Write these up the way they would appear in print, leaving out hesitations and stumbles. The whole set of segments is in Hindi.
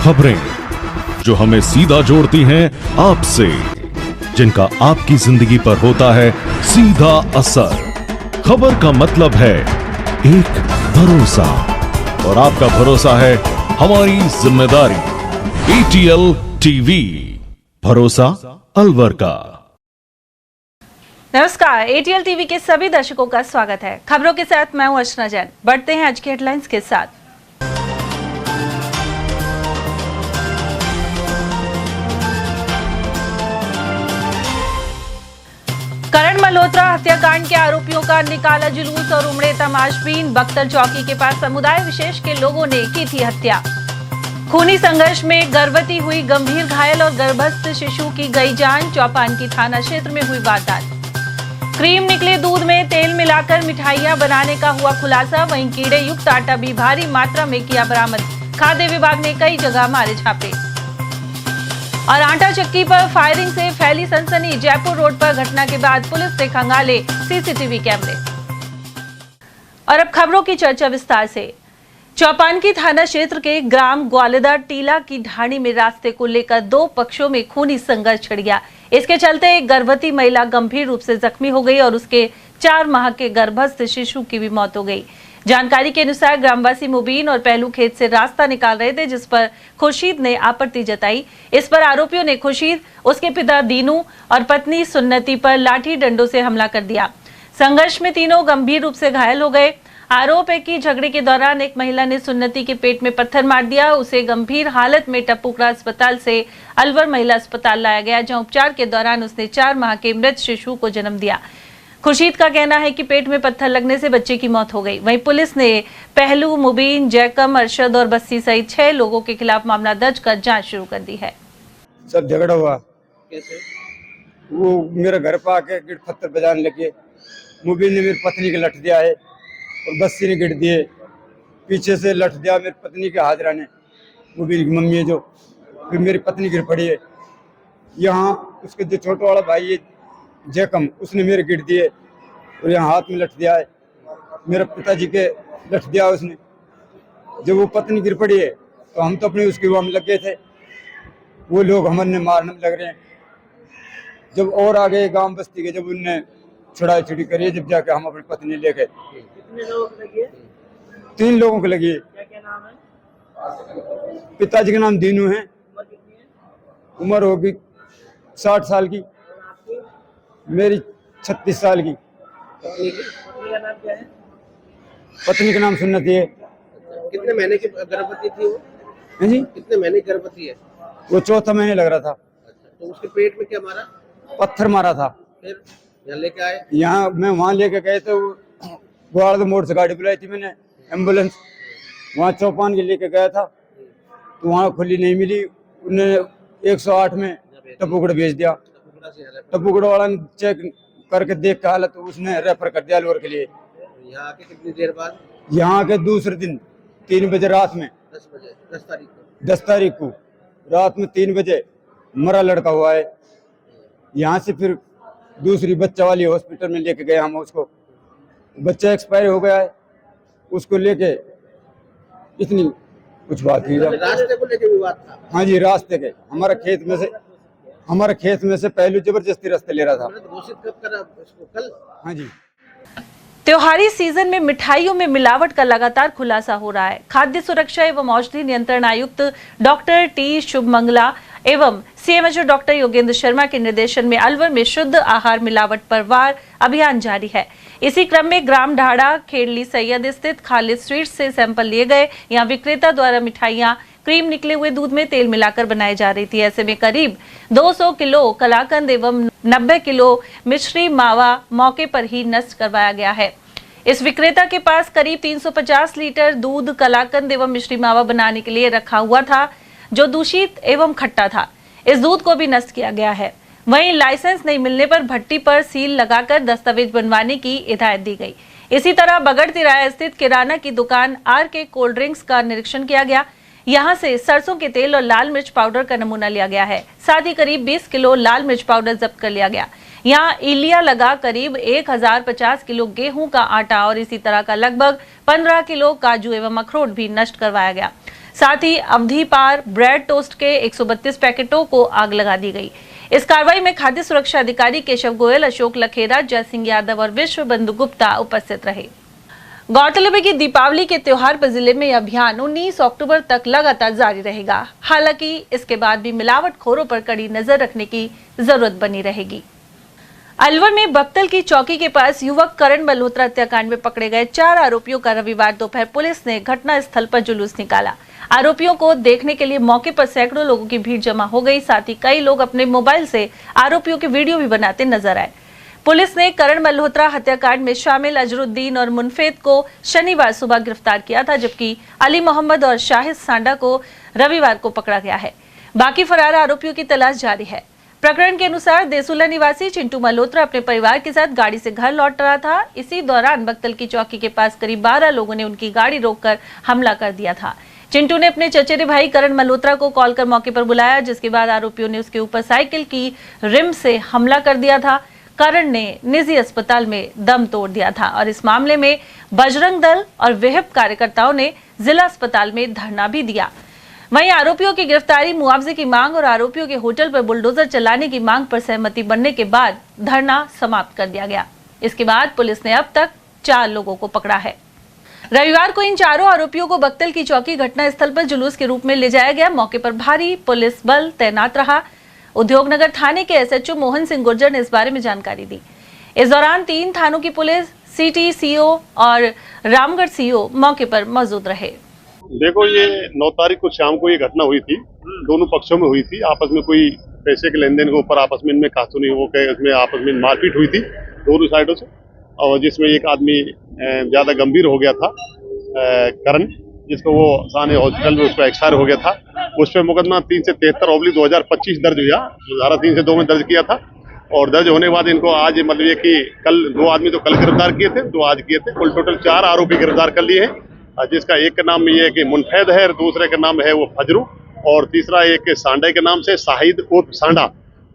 खबरें जो हमें सीधा जोड़ती हैं आपसे, जिनका आपकी जिंदगी पर होता है सीधा असर। खबर का मतलब है एक भरोसा, और आपका भरोसा है हमारी जिम्मेदारी। ATL टीवी, भरोसा अलवर का। नमस्कार, ATL टीवी के सभी दर्शकों का स्वागत है। खबरों के साथ मैं हूं अर्चना जैन। बढ़ते हैं आज की हेडलाइंस के साथ। करण मल्होत्रा हत्याकांड के आरोपियों का निकाला जुलूस और उमड़े तमाशबीन। बख्तर चौकी के पास समुदाय विशेष के लोगों ने की थी हत्या। खूनी संघर्ष में गर्भवती हुई गंभीर घायल और गर्भस्थ शिशु की गई जान। चौपानकी थाना क्षेत्र में हुई वारदात। क्रीम निकले दूध में तेल मिलाकर मिठाइयां बनाने का हुआ खुलासा। वहीं कीड़े युक्त आटा भी भारी मात्रा में किया बरामद। खाद्य विभाग ने कई जगह मारे छापे। और आटा चक्की पर फायरिंग से फैली सनसनी। जयपुर रोड पर घटना के बाद पुलिस ने खंगाले CCTV कैमरे। और अब खबरों की चर्चा विस्तार से। चौपानकी थाना क्षेत्र के ग्राम ग्वालदा टीला की ढाणी में रास्ते को लेकर दो पक्षों में खूनी संघर्ष छिड़ गया। इसके चलते एक गर्भवती महिला गंभीर रूप से जख्मी हो गई और उसके 4 माह के गर्भस्थ शिशु की भी मौत हो गई। जानकारी के अनुसार ग्रामवासी मुबीन और पहलू खेत से रास्ता निकाल रहे थे, जिस पर खुर्शीद ने आपत्ति जताई। इस पर आरोपियों ने खुर्शीद, उसके पिता दीनू और पत्नी सुन्नति पर लाठी डंडों से हमला कर दिया। संघर्ष में तीनों गंभीर रूप से घायल हो गए। आरोप है कि झगड़े के दौरान एक महिला ने सुन्नति के पेट में पत्थर मार दिया। उसे गंभीर हालत में टप्पूकड़ा अस्पताल से अलवर महिला अस्पताल लाया गया, जहां उपचार के दौरान उसने 4 माह के मृत शिशु को जन्म दिया। खुर्शीद का कहना है कि पेट में पत्थर लगने से बच्चे की मौत हो गई। वहीं पुलिस ने पहलू, मुबीन, जयकम, अरशद और बस्सी सहित 6 लोगों के खिलाफ मामला दर्ज कर जांच शुरू कर दी है। सब झगड़ा हुआ। कैसे? वो मेरे घर पर आके गिट पत्थर बजाने लगे। मुबीन ने मेरी पत्नी के लट दिया है और बस्सी ने गिट दिए। पीछे से लट दिया मेरी पत्नी के हाजरा ने, मुबीन की मम्मी है जो। फिर मेरी पत्नी गिर पड़ी है। यहाँ उसके जो छोटा वाला भाई है जयकम, उसने मेरे गिर दिए और यहाँ हाथ में लट दिया है। मेरे पिताजी के लट दिया उसने। जब वो पत्नी गिर पड़ी है तो हम तो अपने उसके वहाँ में लग गए थे। वो लोग हमारे मारने में लग रहे हैं। जब और आगे गांव बस्ती के जब उनने छुड़ाई छुड़ी करी, जब जाके हम अपनी पत्नी ले गए। कितने लोगों को लगी है? 3 लोगों को लगी है। क्या नाम है? पिताजी का नाम दीनू है। उम्र कितनी है? उम्र होगी 60 साल की। और आपकी? मेरी 36 साल की। पत्नी का नाम क्या है? पत्नी का नाम सुन्नति है। कितने महीने की गर्भवती थी वो? है जी, कितने महीने की गर्भवती है? वो 4था महीने लग रहा था। अच्छा, तो उसके पेट में क्या मारा? पत्थर मारा था। फिर यहाँ लेके आए? यहाँ मैं वहाँ लेके गए तो ग्वाड़ मोड़ से गाड़ी बुलाई थी मैंने, एम्बुलेंस। वहाँ चौपान के लेके गया था तो वहाँ खुली नहीं मिली। उन्होंने 108 में टप्पूगढ़ भेज दिया। टप्पूगढ़ वाला ने चेक करके देख के हालत उसने रेफर कर दिया अलवर के लिए। यहाँ आके कितनी देर बाद? यहाँ के दूसरे दिन 3 बजे रात में, 10 बजे, 10 तारीख को। 10 तारीख को रात में 3 बजे मरा लड़का हुआ है। यहाँ से फिर दूसरी बच्चा वाली हॉस्पिटल में लेके गए हम उसको। बच्चा एक्सपायर हो गया है, उसको लेके इतनी कुछ बात हुई। रास्ते को लेके विवाद था? हाँ जी, रास्ते के हमारे खेत में से पहलू जबरदस्ती रास्ते ले रहा था। घोषित कब करा इसको? कल? हाँ जी। त्योहारी सीजन में मिठाइयों में मिलावट का लगातार खुलासा हो रहा है। खाद्य सुरक्षा एवं औषधि नियंत्रण आयुक्त डॉक्टर T शुभमंगला एवं CMHO डॉक्टर योगेंद्र शर्मा के निर्देशन में अलवर में शुद्ध आहार मिलावट पर वार अभियान जारी है। इसी क्रम में ग्राम ढाड़ा खेड़ली सैयद स्थित खालिद स्वीट्स से सैंपल लिए गए। यहाँ विक्रेता द्वारा मिठाइयां क्रीम निकले हुए दूध में तेल मिलाकर बनाई जा रही थी। ऐसे में करीब 200 किलो कलाकंद एवं 90 किलो मिश्री मावा मौके पर ही नष्ट करवाया गया है। इस विक्रेता के पास करीब 350 लीटर दूध कलाकंद एवं मिश्री मावा बनाने के लिए रखा हुआ था, जो दूषित एवं खट्टा था। इस दूध को भी नष्ट किया गया है। वहीं लाइसेंस नहीं मिलने पर भट्टी पर सील लगाकर दस्तावेज बनवाने की हिदायत दी गई। इसी तरह बगड़ तिराया स्थित किराना की दुकान RK कोल्ड ड्रिंक्स का निरीक्षण किया गया। यहां से सरसों के तेल और लाल मिर्च पाउडर का नमूना लिया गया है। साथ ही करीब 20 किलो लाल मिर्च पाउडर जब्त कर लिया गया। यहाँ इलिया लगा करीब 1050 किलो गेहूं का आटा और इसी तरह का लगभग 15 किलो काजू एवं अखरोट भी नष्ट करवाया गया। साथ ही अवधि पार ब्रेड टोस्ट के 132 पैकेटों को आग लगा दी गई। इस कार्रवाई में खाद्य सुरक्षा अधिकारी केशव गोयल, अशोक लखेरा, जयसिंह यादव और विश्व बंधु गुप्ता उपस्थित रहे। गौरतलब है कि दीपावली के त्योहार पर जिले में यह अभियान 19 अक्टूबर तक लगातार जारी रहेगा। हालांकि इसके बाद भी मिलावटखोरों पर कड़ी नजर रखने की जरूरत बनी रहेगी। अलवर में बक्तल की चौकी के पास युवक करण मल्होत्रा हत्याकांड में पकड़े गए 4 आरोपियों का रविवार दोपहर पुलिस ने घटना स्थल पर जुलूस निकाला। आरोपियों को देखने के लिए मौके पर सैकड़ों लोगों की भीड़ जमा हो गई। साथ ही कई लोग अपने मोबाइल से आरोपियों के वीडियो भी बनाते नजर आए। पुलिस ने करण मल्होत्रा हत्याकांड में शामिल अजरुद्दीन और मुनफेद को शनिवार सुबह गिरफ्तार किया था, जबकि अली मोहम्मद और शाहिद सांडा को रविवार को पकड़ा गया है। बाकी फरार आरोपियों की तलाश जारी है। प्रकरण के अनुसार देसुला निवासी चिंटू मल्होत्रा अपने परिवार के साथ गाड़ी से घर लौट रहा था। इसी दौरान बक्तल की चौकी के पास करीब 12 लोगों ने उनकी गाड़ी रोककर हमला कर दिया था। चिंटू ने अपने चचेरे भाई करण मल्होत्रा को कॉल कर मौके पर बुलाया, जिसके बाद आरोपियों ने उसके ऊपर साइकिल की रिम से हमला कर दिया था। करण ने निजी अस्पताल में दम तोड़ दिया था और इस मामले में बजरंग दल और विहिप कार्यकर्ताओं ने जिला अस्पताल में धरना भी दिया। वहीं आरोपियों की गिरफ्तारी, मुआवजे की मांग और आरोपियों के होटल पर बुलडोजर चलाने की मांग पर सहमति बनने के बाद धरना समाप्त कर दिया गया। इसके बाद पुलिस ने अब तक 4 लोगों को पकड़ा है। रविवार को इन चारों आरोपियों को बक्तल की चौकी घटना स्थल पर जुलूस के रूप में ले जाया गया। मौके पर भारी पुलिस बल तैनात रहा। उद्योगनगर थाने के एसएचओ मोहन सिंह गुर्जर ने इस बारे में जानकारी दी। इस दौरान 3 थानों की पुलिस, सिटी सीओ और रामगढ़ सीओ मौके पर मौजूद रहे। देखो, ये 9 तारीख को शाम को ये घटना हुई थी। दोनों पक्षों में हुई थी। आपस में कोई पैसे के लेन देन के ऊपर आपस में इनमें कहासुनी हो गए, इसमें आपस में मारपीट हुई थी दोनों साइडों से, और जिसमें एक आदमी ज्यादा गंभीर हो गया था, करण, जिसको वो साने हॉस्पिटल में उसका एक्सपायर हो गया था। उस पर मुकदमा 373/2025 दर्ज हुआ, धारा 302 में दर्ज किया था। और दर्ज होने के बाद इनको आज मतलब ये कि कल 2 आदमी तो कल गिरफ्तार किए थे, 2 आज किए थे। कुल टोटल 4 आरोपी गिरफ्तार कर लिए हैं, जिसका एक का नाम ये है कि मुनफेद है, दूसरे का नाम है वो फजरू, और तीसरा एक सांडे के नाम से शाहिद उर्फ सांडा,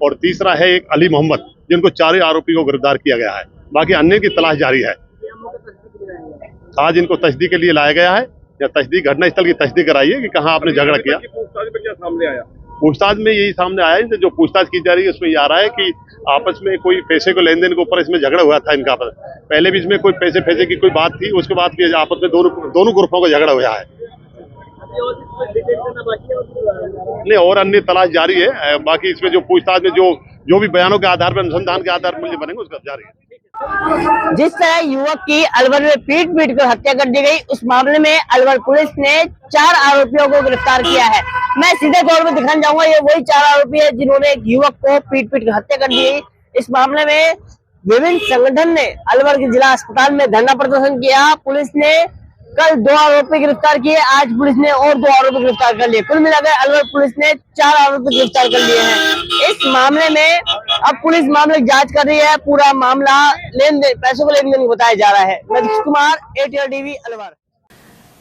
और तीसरा है एक अली मोहम्मद, जिनको 4 आरोपी को गिरफ्तार किया गया है। बाकी अन्य की तलाश जारी है। आज इनको तस्दीक के लिए लाया गया है, या तस्दीक घटना स्थल की तस्दीक कराई है कि कहाँ आपने झगड़ा किया। पूछताछ में यही सामने आया है, जो पूछताछ की जा रही है उसमें ये आ रहा है कि आपस में कोई पैसे को लेन देन के ऊपर इसमें झगड़ा हुआ था इनका। पहले भी इसमें कोई पैसे की कोई बात थी, उसके बाद भी आपस में दोनों ग्रुपों का झगड़ा हुआ है। नहीं, और अन्य तलाश जारी है। बाकी इसमें जो पूछताछ में जो भी बयानों के आधार पर, अनुसंधान के आधार पर मूल्य बनेंगे, उसका जारी है। जिस तरह युवक की अलवर में पीट कर हत्या कर दी गई, उस मामले में अलवर पुलिस ने 4 आरोपियों को गिरफ्तार किया है। मैं सीधे तौर पर दिखाने जाऊंगा, ये वही 4 आरोपी है जिन्होंने एक युवक को पीट कर हत्या कर दी। इस मामले में विभिन्न संगठन ने अलवर के जिला अस्पताल में धरना प्रदर्शन किया। पुलिस ने कल 2 आरोपी गिरफ्तार किए, आज पुलिस ने और 2 आरोपी गिरफ्तार कर लिए। कुल मिलाकर अलवर पुलिस ने 4 आरोपी गिरफ्तार कर लिए हैं। इस मामले में अब पुलिस मामले की जांच कर रही है। पूरा मामला लेन देन, पैसों को लेन देन बताया जा रहा है। नदीश कुमार, ATL TV, अलवर।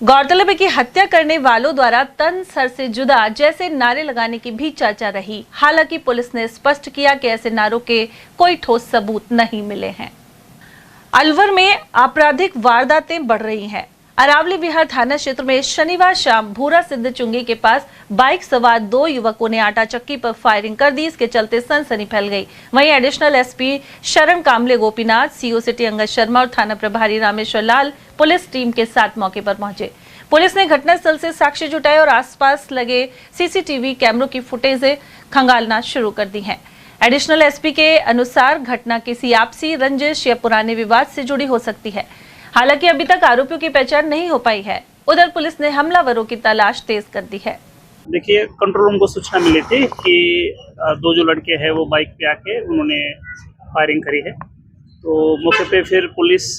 गौरतलब है कि हत्या करने वालों द्वारा तन सर से जुदा जैसे नारे लगाने की भी चर्चा रही। हालांकि पुलिस ने स्पष्ट किया कि ऐसे नारों के कोई ठोस सबूत नहीं मिले हैं। अलवर में आपराधिक वारदातें बढ़ रही हैं। अरावली विहार थाना क्षेत्र में शनिवार शाम भूरा सिद्ध चुंगी के पास बाइक सवार 2 युवकों ने आटा चक्की पर फायरिंग कर दी। इसके चलते सनसनी फैल गई। वहीं एडिशनल एसपी शरण कामले गोपीनाथ, सीओ सिटी अंगद शर्मा और थाना प्रभारी रामेश्वर लाल पुलिस टीम के साथ मौके पर पहुंचे। पुलिस ने घटनास्थल से साक्ष्य जुटाए और आसपास लगे सीसीटीवी कैमरों की फुटेजें खंगालना शुरू कर दी हैं। एडिशनल एसपी के अनुसार घटना किसी आपसी रंजिश या पुराने विवाद से जुड़ी हो सकती है। हालांकि अभी तक आरोपियों की पहचान नहीं हो पाई है। उधर पुलिस ने हमलावरों की तलाश तेज कर दी है। देखिए, कंट्रोल रूम को सूचना मिली थी कि 2 जो लड़के हैं वो बाइक पे आके उन्होंने फायरिंग करी है। तो मौके पे फिर पुलिस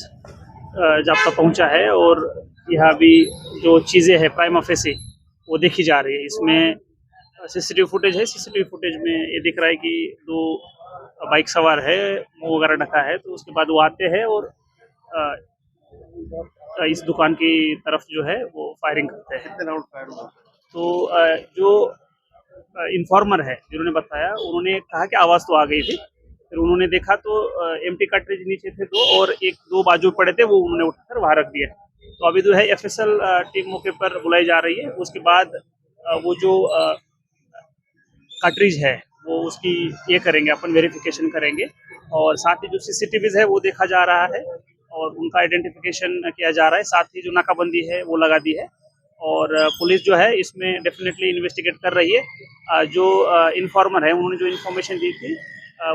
जाब्ता पहुंचा है और यहाँ भी जो चीज़ें हैं प्राइमा फेसी वो देखी जा रही है। इसमें सीसीटीवी फुटेज है। सीसीटीवी फुटेज में ये दिख रहा है कि 2 बाइक सवार है, मुँह वगैरह ढका है। तो उसके बाद वो आते हैं और इस दुकान की तरफ जो है वो फायरिंग करते हैं। तो जो इन्फॉर्मर है जिन्होंने बताया, उन्होंने कहा कि आवाज़ तो आ गई थी। फिर उन्होंने देखा तो एम्प्टी कार्ट्रिज नीचे थे 2 और 1-2 बाजू पड़े थे, वो उन्होंने उठाकर वहाँ रख दिया। तो अभी जो है FSL टीम मौके पर बुलाई जा रही है। उसके बाद वो जो कार्ट्रिज है वो उसकी ये करेंगे, अपन वेरिफिकेशन करेंगे, और साथ ही जो CCTVs है वो देखा जा रहा है और उनका आइडेंटिफिकेशन किया जा रहा है। साथ ही जो नाकाबंदी है वो लगा दी है और पुलिस जो है इसमें डेफिनेटली इन्वेस्टिगेट कर रही है। जो इन्फॉर्मर है उन्होंने जो इन्फॉर्मेशन दी थी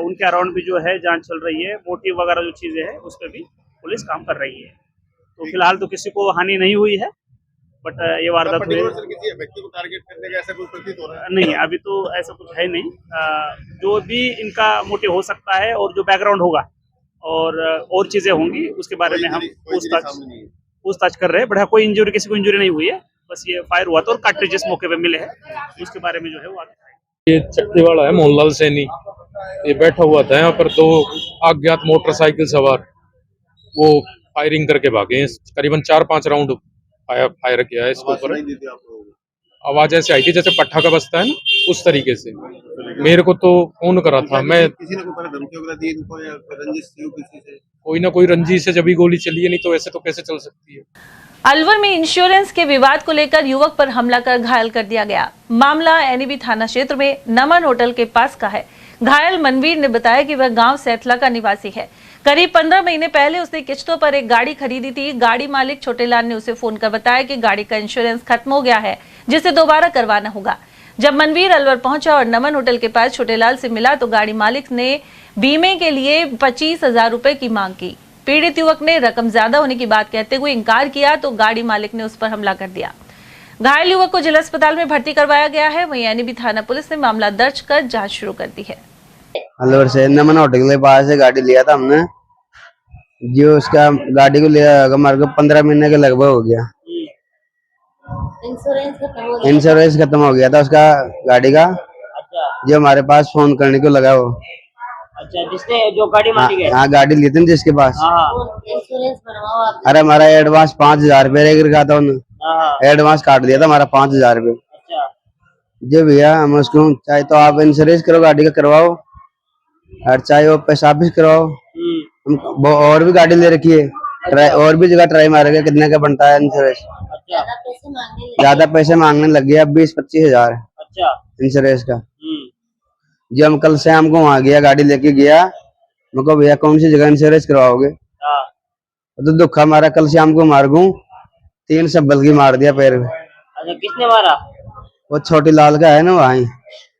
उनके अराउंड भी जो है जांच चल रही है। मोटिव वगैरह जो चीज़ें हैं उस पर भी पुलिस काम कर रही है। तो फिलहाल तो किसी को हानि नहीं हुई है, बट ये वारदात हुई किसी व्यक्ति को टारगेट करने का ऐसा कुछ प्रतीत हो रहा है? नहीं, अभी तो ऐसा कुछ है नहीं। जो भी इनका मोटिव हो सकता है और जो बैकग्राउंड होगा और चीज़ें होंगी उसके बारे में हम पूछताछ कर रहे हैं। बट कोई इंजरी, किसी को इंजरी नहीं हुई है, बस ये फायर हुआ था और कार्ट्रिजेस मौके पे मिले हैं, उसके बारे में जो है वो आगे। ये चक्की वाला है मोहनलाल सैनी, ये बैठा हुआ था यहाँ पर। 2 अज्ञात मोटरसाइकिल सवार वो फायरिंग करके भागे। करीबन 4-5 राउंड फायर किया है इसके ऊपर। आवाज ऐसे आई थी जैसे पट्टा का बजता है ना, उस तरीके से। मेरे को तो फोन करा था मैं। किसी ने कोई धमकी वगैरह दी इनको या रंजिश थी किसी से? कोई ना कोई रंजिश से जब भी गोली चली है, नहीं तो ऐसे तो कैसे चल सकती है। अलवर में इंश्योरेंस के विवाद को लेकर युवक पर हमला कर घायल कर दिया गया। मामला NEB थाना क्षेत्र में नमन होटल के पास का है। घायल मनवीर ने बताया कि वह गांव सैथला का निवासी है। करीब 15 महीने पहले उसने किश्तों पर एक गाड़ी खरीदी थी। गाड़ी मालिक छोटेलाल ने उसे फोन कर बताया कि गाड़ी का इंश्योरेंस खत्म हो गया है, जिसे दोबारा करवाना होगा। जब मनवीर अलवर पहुंचा और नमन होटल के पास छोटेलाल से मिला तो गाड़ी मालिक ने बीमे के लिए 25,000 रुपए की मांग की। पीड़ित युवक ने रकम ज्यादा होने की बात कहते हुए इनकार किया तो गाड़ी मालिक ने उस पर हमला कर दिया। घायल युवक को जिला अस्पताल में भर्ती करवाया गया है। वहीं NEB थाना पुलिस ने मामला दर्ज कर जांच शुरू कर दी है। अलवर से नमन होटल के पास से गाड़ी लिया था हमने, जो उसका गाड़ी को लिया हमारे को 15 महीने के लगभग हो गया। इंश्योरेंस खत्म हो गया था उसका गाड़ी का। जो हमारे पास फोन करने को लगा वो। अच्छा, जिसने जो गाड़ी मालिक है? हाँ, गाड़ी ली थी जिसके पास। इंश्योरेंस बनवाओ आप। अरे हमारा एडवांस 5,000 रुपये रखा था उन्होंने, एडवांस काट दिया था हमारा 5,000 रुपये। अच्छा, जो भैया हम उसको चाहे तो आप इंश्योरेंस करो गाड़ी का करवाओ, और चाहे वो पैसा वापिस करवाओ। वो और भी गाड़ी ले रखी है, और भी जगह ट्राई मारेगा कितने का बनता है इंश्योरेंस। ज्यादा पैसे मांगने लग गया, 20-25 हजार। अच्छा, इंश्योरेंस का। जो हम कल शाम को वहाँ गया, गाड़ी लेके गया, मैं कहा भैया कौन सी जगह इंश्योरेंस करवाओगे? तो दुखा मारा, कल शाम को मार गूं 3 शब्बल की मार दिया पैर में। अच्छा, किसने मारा? वो छोटी लाल का है ना वहाँ,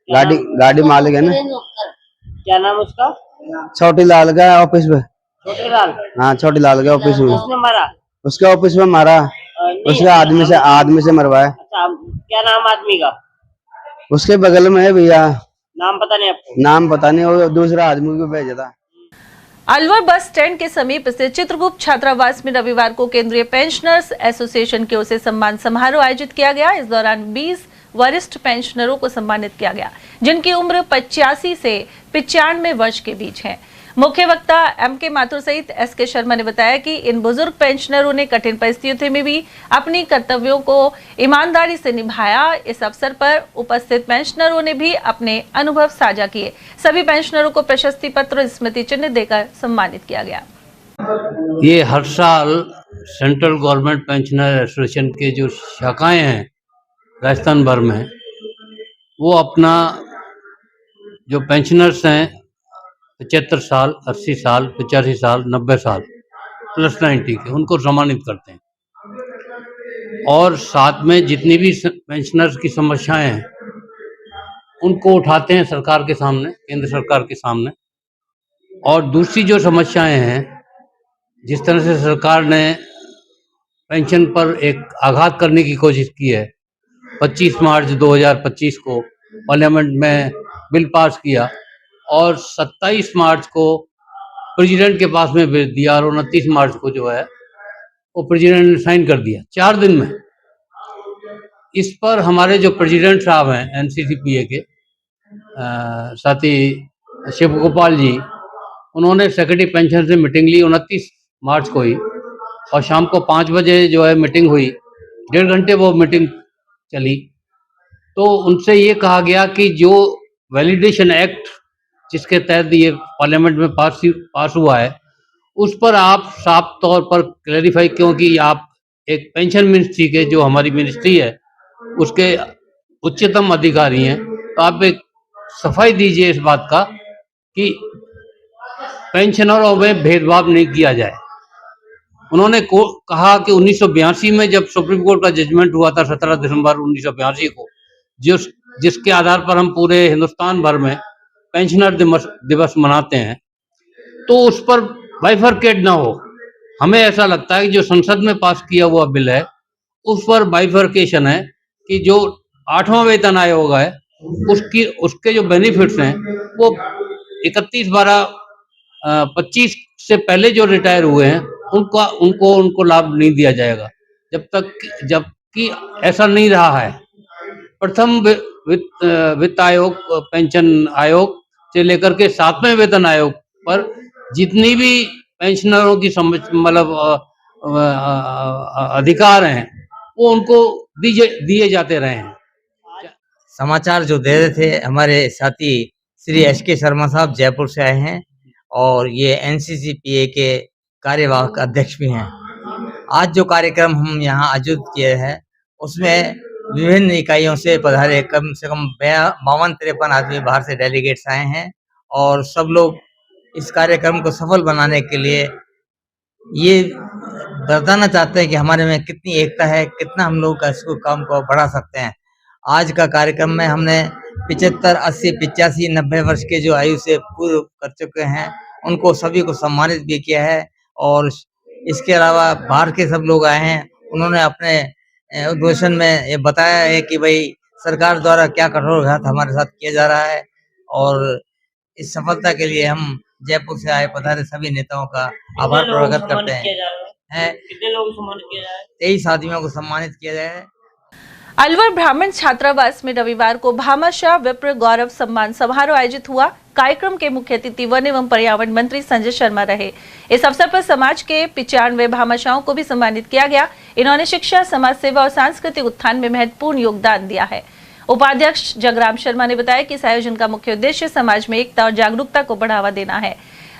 गाड़ी मालिक है ना। क्या नाम उसका? छोटी लाल का ऑफिस में। छोटे लाल? हाँ, छोटी लाल का ऑफिस में। किसने मारा? उसके ऑफिस में मारा, उसके आदमी से मरवाया। अच्छा, क्या नाम आदमी का? उसके बगल में है भैया। नाम पता नहीं आपको? नाम पता नहीं, वो दूसरा आदमी को भेजा था। अलवर बस स्टैंड के समीप स्थित चित्रगुप्त छात्रावास में रविवार को केंद्रीय पेंशनर्स एसोसिएशन की ओर से सम्मान समारोह आयोजित किया गया। इस दौरान 20 वरिष्ठ पेंशनरों को सम्मानित किया गया, जिनकी उम्र 85 से 95 वर्ष के बीच है। मुख्य वक्ता MK माथुर सहित SK शर्मा ने बताया कि इन बुजुर्ग पेंशनरों ने कठिन परिस्थितियों में भी अपनी कर्तव्यों को ईमानदारी से निभाया। इस अवसर पर उपस्थित पेंशनरों ने भी अपने अनुभव साझा किए। सभी पेंशनरों को प्रशस्ति पत्र और स्मृति चिन्ह देकर सम्मानित किया गया। ये हर साल सेंट्रल गवर्नमेंट पेंशनर एसोसिएशन के जो शाखाएं हैं राजस्थान भर में, वो अपना जो पेंशनर्स हैं 75 साल, 80 साल, 85 साल, 90 साल प्लस 90 के, उनको सम्मानित करते हैं। और साथ में जितनी भी पेंशनर्स की समस्याएं हैं उनको उठाते हैं सरकार के सामने, केंद्र सरकार के सामने। और दूसरी जो समस्याएं हैं, जिस तरह से सरकार ने पेंशन पर एक आघात करने की कोशिश की है, 25 मार्च 2025 को पार्लियामेंट में बिल पास किया और 27 मार्च को प्रेसिडेंट के पास में भेज दिया और 29 मार्च को जो है वो प्रेसिडेंट ने साइन कर दिया 4 दिन में। इस पर हमारे जो प्रेसिडेंट साहब हैं NCCPA के साथी शिव गोपाल जी, उन्होंने सेक्रेटरी पेंशन से मीटिंग ली 29 मार्च को ही, और शाम को 5 बजे जो है मीटिंग हुई, 1.5 घंटे वो मीटिंग चली। तो उनसे ये कहा गया कि जो वैलिडेशन एक्ट जिसके तहत ये पार्लियामेंट में पास हुआ है, उस पर आप साफ तौर पर क्लैरिफाई, क्योंकि आप एक पेंशन मिनिस्ट्री के, जो हमारी मिनिस्ट्री है, उसके उच्चतम अधिकारी हैं, तो आप एक सफाई दीजिए इस बात का कि पेंशनरों में भेदभाव नहीं किया जाए। उन्होंने कहा कि 1982 में जब सुप्रीम कोर्ट का जजमेंट हुआ था 17 दिसंबर 1982 को, जिसके आधार पर हम पूरे हिंदुस्तान भर में पेंशनर दिवस मनाते हैं, तो उस पर बाइफरकेट ना हो। हमें ऐसा लगता है कि जो संसद में पास किया हुआ बिल है उस पर बाइफरकेशन है कि जो 8वां वेतन आयोग है उसके जो बेनिफिट्स हैं वो 31/12/25 से पहले जो रिटायर हुए हैं उनको लाभ नहीं दिया जाएगा, जबकि ऐसा नहीं रहा है। प्रथम वित्त आयोग, पेंशन आयोग से लेकर के 7वें वेतन आयोग पर जितनी भी पेंशनरों की मतलब अधिकार हैं वो उनको दिए जाते रहे हैं। समाचार जो दे रहे थे हमारे साथी श्री SK शर्मा साहब जयपुर से आए हैं और ये NCCPA के कार्यवाहक अध्यक्ष भी हैं। आज जो कार्यक्रम हम यहाँ आयोजित किए हैं उसमें विभिन्न इकाइयों से पधारे कम से कम 52-53 आदमी बाहर से डेलीगेट्स आए हैं और सब लोग इस कार्यक्रम को सफल बनाने के लिए ये बताना चाहते हैं कि हमारे में कितनी एकता है, कितना हम लोग का इसको काम को बढ़ा सकते हैं। आज का कार्यक्रम में हमने 75, 80, 85, 90 वर्ष के जो आयु से पूर्व कर चुके हैं उनको सभी को सम्मानित भी किया है और इसके अलावा बाहर के सब लोग आए हैं, उन्होंने अपने उद्घोषण में ये बताया है कि भाई सरकार द्वारा क्या कठोर घात हमारे साथ किया जा रहा है और इस सफलता के लिए हम जयपुर से आए पधारे सभी नेताओं का आभार प्रकट करते हैं। कितने लोग सम्मानित किया जाए? 23 आदमियों को सम्मानित किया जाए। अलवर ब्राह्मण छात्रावास में रविवार को भामाशाह विप्र गौरव सम्मान समारोह आयोजित हुआ। कार्यक्रम के मुख्य अतिथि वन एवं पर्यावरण मंत्री संजय शर्मा रहे। इस अवसर पर समाज के 95 भामाशाहों को भी सम्मानित किया गया। इन्होंने शिक्षा, समाज सेवा और सांस्कृतिक उत्थान में महत्वपूर्ण योगदान दिया है। उपाध्यक्ष जगराम शर्मा ने बताया कि इस आयोजन का मुख्य उद्देश्य समाज में एकता और जागरूकता को बढ़ावा देना है।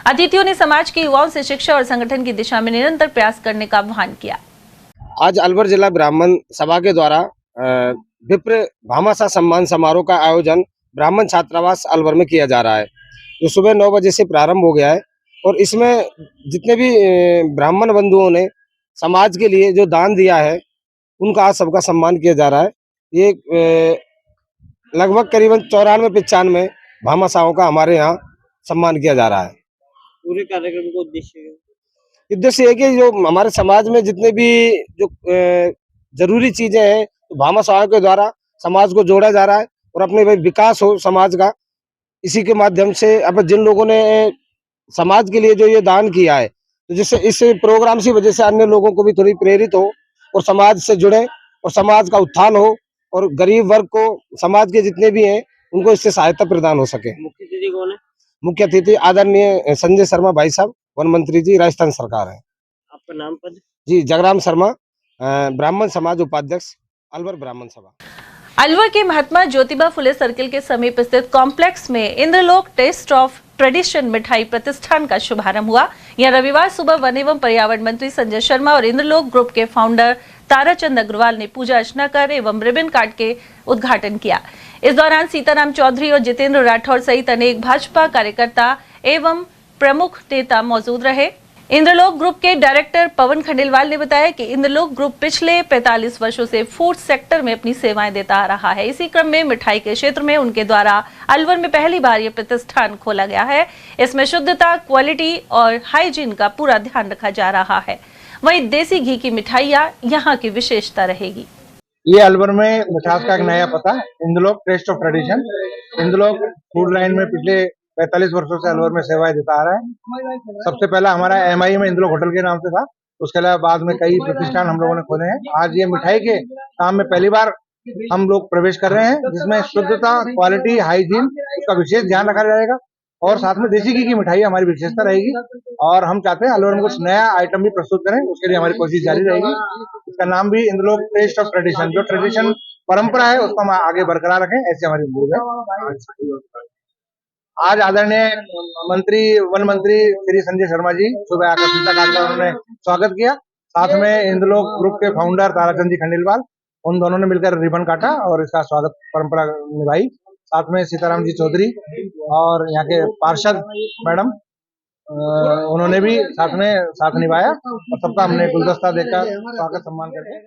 अतिथियों ने समाज के युवाओं से शिक्षा और संगठन की दिशा में निरंतर प्रयास करने का आह्वान किया। आज अलवर जिला ब्राह्मण सभा के द्वारा विप्र भामाशाह सम्मान समारोह का आयोजन ब्राह्मण छात्रावास अलवर में किया जा रहा है, जो सुबह 9 बजे से प्रारंभ हो गया है और इसमें जितने भी ब्राह्मण बंधुओं ने समाज के लिए जो दान दिया है उनका आज सबका सम्मान किया जा रहा है। ये लगभग करीबन 94-95 भामाशाहों का हमारे यहाँ सम्मान किया जा रहा है। पूरे कार्यक्रम को उद्देश्य है कि जो हमारे समाज में जितने भी जो जरूरी चीजें हैं तो भामाशाहों के द्वारा समाज को जोड़ा जा रहा है और अपने भाई विकास हो समाज का। इसी के माध्यम से अब जिन लोगों ने समाज के लिए जो ये दान किया है तो जिससे इस प्रोग्राम की वजह से अन्य लोगों को भी थोड़ी प्रेरित हो और समाज से जुड़े और समाज का उत्थान हो और गरीब वर्ग को समाज के जितने भी हैं उनको इससे सहायता प्रदान हो सके। मुख्य अतिथि कौन है? मुख्य अतिथि आदरणीय संजय शर्मा भाई साहब, वन मंत्री जी, राजस्थान सरकार है। आपका नाम पद? जी, जगराम शर्मा, ब्राह्मण समाज उपाध्यक्ष, अलवर ब्राह्मण सभा। अलवर के महात्मा ज्योतिबा फुले सर्किल के समीप स्थित कॉम्प्लेक्स में इंद्रलोक टेस्ट ऑफ ट्रेडिशन मिठाई प्रतिष्ठान का शुभारंभ हुआ। यह रविवार सुबह वन एवं पर्यावरण मंत्री संजय शर्मा और इंद्रलोक ग्रुप के फाउंडर ताराचंद अग्रवाल ने पूजा अर्चना कर एवं रिबन काट के उद्घाटन किया। इस दौरान सीताराम चौधरी और जितेंद्र राठौर सहित अनेक भाजपा कार्यकर्ता एवं प्रमुख नेता मौजूद रहे। इंद्रलोक ग्रुप के डायरेक्टर पवन खंडेलवाल ने बताया कि इंद्रलोक ग्रुप पिछले 45 वर्षों से फूड सेक्टर में अपनी सेवाएं देता आ रहा है। इसी क्रम में मिठाई के क्षेत्र में उनके द्वारा अलवर में पहली बार ये प्रतिष्ठान खोला गया है। इसमें शुद्धता, क्वालिटी और हाइजीन का पूरा ध्यान रखा जा रहा है। वहीं देसी घी की मिठाइयाँ यहाँ की विशेषता रहेगी। ये अलवर में मिठास का एक नया पता, Indralok taste of tradition. Indralok food line में पिछले 45 वर्षों से अलवर में सेवाएं देता आ रहा है। सबसे पहला हमारा MI में इंद्रलोक होटल के नाम से था, उसके अलावा बाद में कई प्रतिष्ठान हम लोगों ने खोले हैं। आज ये मिठाई के काम में पहली बार हम लोग प्रवेश कर रहे हैं, जिसमें शुद्धता, क्वालिटी, हाइजीन उसका विशेष ध्यान रखा जाएगा और साथ में देसी घी की मिठाई हमारी विशेषता रहेगी। और हम चाहते हैं अलवर में कुछ नया आइटम भी प्रस्तुत करें, उसके लिए हमारी कोशिश जारी रहेगी। इसका नाम भी इंद्रलोक टेस्ट ऑफ ट्रेडिशन, जो ट्रेडिशन परंपरा है उसको हम आगे बरकरार रखें, ऐसी हमारी उम्मीद है। आज आदरणीय वन मंत्री श्री संजय शर्मा जी सुबह आकर फीता काटकर उन्होंने स्वागत किया। साथ में इंदलोक ग्रुप के फाउंडर ताराचंद जी खंडेलवाल, उन दोनों ने मिलकर रिबन काटा और इसका स्वागत परंपरा निभाई। साथ में सीताराम जी चौधरी और यहाँ के पार्षद मैडम, उन्होंने भी साथ निभाया और सबका हमने गुलदस्ता देकर स्वागत सम्मान करके।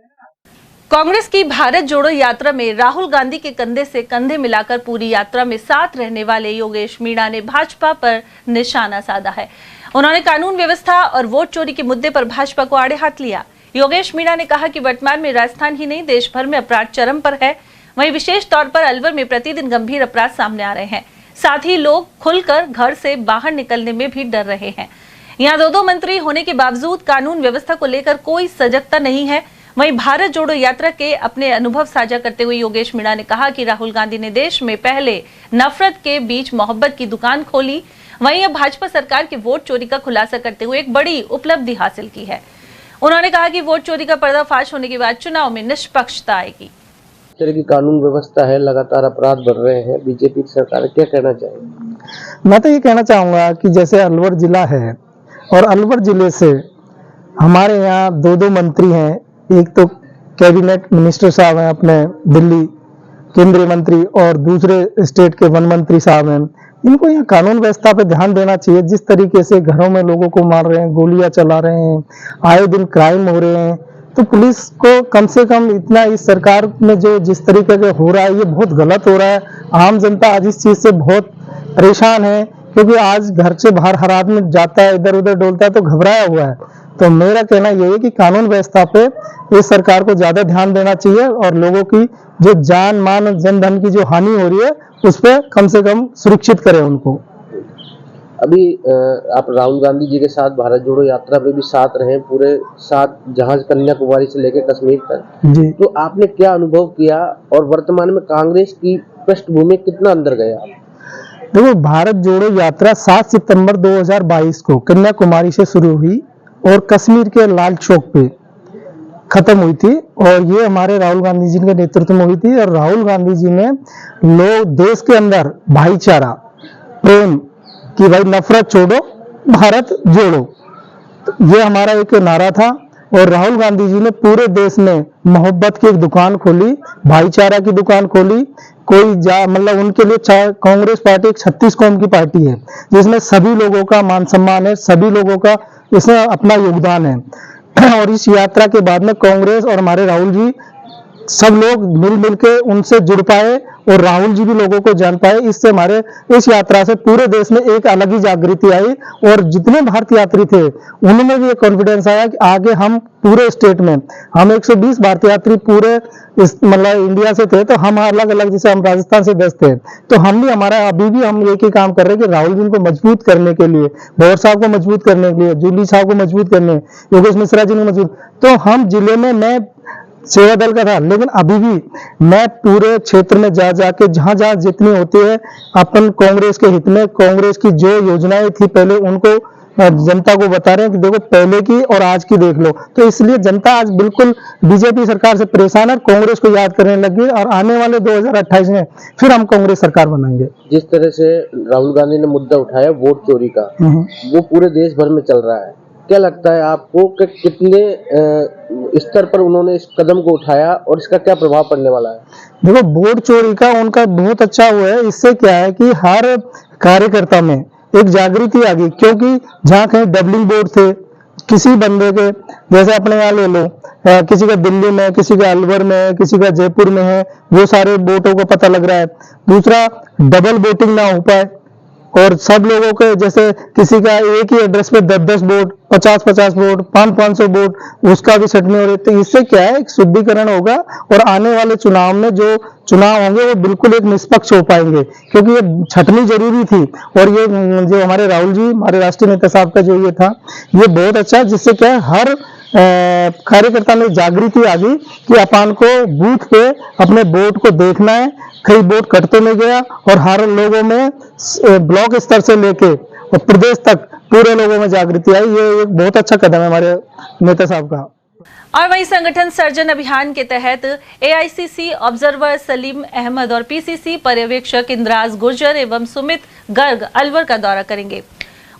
कांग्रेस की भारत जोड़ो यात्रा में राहुल गांधी के कंधे से कंधे मिलाकर पूरी यात्रा में साथ रहने वाले योगेश मीणा ने भाजपा पर निशाना साधा है। उन्होंने कानून व्यवस्था और वोट चोरी के मुद्दे पर भाजपा को आड़े हाथ लिया। योगेश मीणा ने कहा कि वर्तमान में राजस्थान ही नहीं देश भर में अपराध चरम पर है। वहीं विशेष तौर पर अलवर में प्रतिदिन गंभीर अपराध सामने आ रहे हैं। साथ ही लोग खुलकर घर से बाहर निकलने में भी डर रहे हैं। यहाँ दो मंत्री होने के बावजूद कानून व्यवस्था को लेकर कोई सजगता नहीं है। वहीं भारत जोड़ो यात्रा के अपने अनुभव साझा करते हुए योगेश मीणा ने कहा कि राहुल गांधी ने देश में पहले नफरत के बीच मोहब्बत की दुकान खोली, वहीं अब भाजपा सरकार के वोट चोरी का खुलासा करते हुए एक बड़ी उपलब्धि हासिल की है। उन्होंने कहा कि वोट चोरी का पर्दाफाश होने के बाद चुनाव में निष्पक्षता आएगी। इस तरह की कानून व्यवस्था है, लगातार अपराध बढ़ रहे हैं, बीजेपी सरकार क्या कहना चाहेगी? मैं तो ये कहना चाहूंगा कि जैसे अलवर जिला है और अलवर जिले से हमारे यहाँ दो मंत्री हैं, एक तो कैबिनेट मिनिस्टर साहब हैं अपने दिल्ली केंद्रीय मंत्री और दूसरे स्टेट के वन मंत्री साहब हैं। इनको यहाँ कानून व्यवस्था पे ध्यान देना चाहिए। जिस तरीके से घरों में लोगों को मार रहे हैं, गोलियां चला रहे हैं, आए दिन क्राइम हो रहे हैं, तो पुलिस को कम से कम इतना इस सरकार में जो जिस तरीके का हो रहा है ये बहुत गलत हो रहा है। आम जनता आज इस चीज से बहुत परेशान है, क्योंकि आज घर से बाहर हर आदमी जाता है, इधर उधर डोलता है तो घबराया हुआ है। तो मेरा कहना यह है कि कानून व्यवस्था पे इस सरकार को ज्यादा ध्यान देना चाहिए और लोगों की जो जान मान जन धन की जो हानि हो रही है उस पर कम से कम सुरक्षित करें उनको। अभी आप राहुल गांधी जी के साथ भारत जोड़ो यात्रा पे भी साथ रहे, पूरे साथ जहाज कन्याकुमारी से लेकर कश्मीर तक जी। तो आपने क्या अनुभव किया और वर्तमान में कांग्रेस की पृष्ठभूमि कितना अंदर गया? देखो, भारत जोड़ो यात्रा 7 सितंबर 2022 को कन्याकुमारी से शुरू हुई और कश्मीर के लाल चौक पे खत्म हुई थी और ये हमारे राहुल गांधी जी के नेतृत्व में हुई थी। और राहुल गांधी जी ने लोग देश के अंदर भाईचारा, प्रेम कि भाई नफरत छोड़ो, भारत जोड़ो, ये हमारा एक नारा था। और राहुल गांधी जी ने पूरे देश में मोहब्बत की एक दुकान खोली, भाईचारा की दुकान खोली। कोई मतलब उनके लिए कांग्रेस पार्टी एक 36 कौम की पार्टी है जिसमें सभी लोगों का मान सम्मान है, सभी लोगों का इसमें अपना योगदान है। और इस यात्रा के बाद में कांग्रेस और हमारे राहुल जी सब लोग मिल के उनसे जुड़ पाए और राहुल जी भी लोगों को जान पाए। इससे हमारे इस यात्रा से पूरे देश में एक अलग ही जागृति आई और जितने भारतीय यात्री थे उनमें भी एक कॉन्फिडेंस आया कि आगे हम पूरे स्टेट में हम 120 भारतीय यात्री पूरे मतलब इंडिया से थे, तो हम अलग अलग, जैसे हम राजस्थान से 10 थे, तो हम भी अभी भी हम एक ही काम कर रहे हैं कि राहुल जी को मजबूत करने के लिए, भोर साहब को मजबूत करने के लिए, जूली साहब को मजबूत करने, योगेश मिश्रा जी को मजबूत। तो हम जिले में, मैं सेवा दल का था लेकिन अभी भी मैं पूरे क्षेत्र में जा जाके जहां जहां जितनी होती है अपन कांग्रेस के हित में, कांग्रेस की जो योजनाएं थी पहले उनको जनता को बता रहे हैं कि देखो पहले की और आज की देख लो। तो इसलिए जनता आज बिल्कुल बीजेपी सरकार से परेशान है, कांग्रेस को याद करने लगी और आने वाले 2028 में फिर हम कांग्रेस सरकार बनाएंगे। जिस तरह से राहुल गांधी ने मुद्दा उठाया वोट चोरी का, वो पूरे देश भर में चल रहा है, क्या लगता है आपको कि कितने स्तर पर उन्होंने इस कदम को उठाया और इसका क्या प्रभाव पड़ने वाला है? देखो, वोट चोरी का उनका बहुत अच्छा हुआ है। इससे क्या है कि हर कार्यकर्ता में एक जागृति आ गई, क्योंकि जहाँ कहीं डबलिंग बोर्ड थे किसी बंदे के, जैसे अपने यहाँ ले लो, किसी का दिल्ली में, किसी का अलवर में, किसी का जयपुर में है, वो सारे वोटों को पता लग रहा है। दूसरा, डबल वोटिंग ना हो पाए और सब लोगों के, जैसे किसी का एक ही एड्रेस पे 10-10 वोट, 50-50 वोट, 500-500 वोट, उसका भी सेट नहीं हो रही। तो इससे क्या है, एक शुद्धिकरण होगा और आने वाले चुनाव में जो चुनाव होंगे वो बिल्कुल एक निष्पक्ष हो पाएंगे, क्योंकि ये छटनी जरूरी थी। और ये जो हमारे राहुल जी, हमारे राष्ट्रीय नेता साहब का जो ये था, ये बहुत अच्छा है, जिससे क्या है हर कार्यकर्ता में जागृति आ गई कि अपन को बूथ पे अपने वोट को देखना है, कहीं वोट कट तो नहीं गया। और हर लोगों में ब्लॉक स्तर से लेके और प्रदेश तक पूरे लोगों में जागृति आई। ये एक बहुत अच्छा कदम है हमारे नेता साहब का। और वहीं संगठन सर्जन अभियान के तहत एआईसीसी ऑब्जर्वर सलीम अहमद और पीसीसी पर्यवेक्षक इंद्राज गुर्जर एवं सुमित गर्ग अलवर का दौरा करेंगे।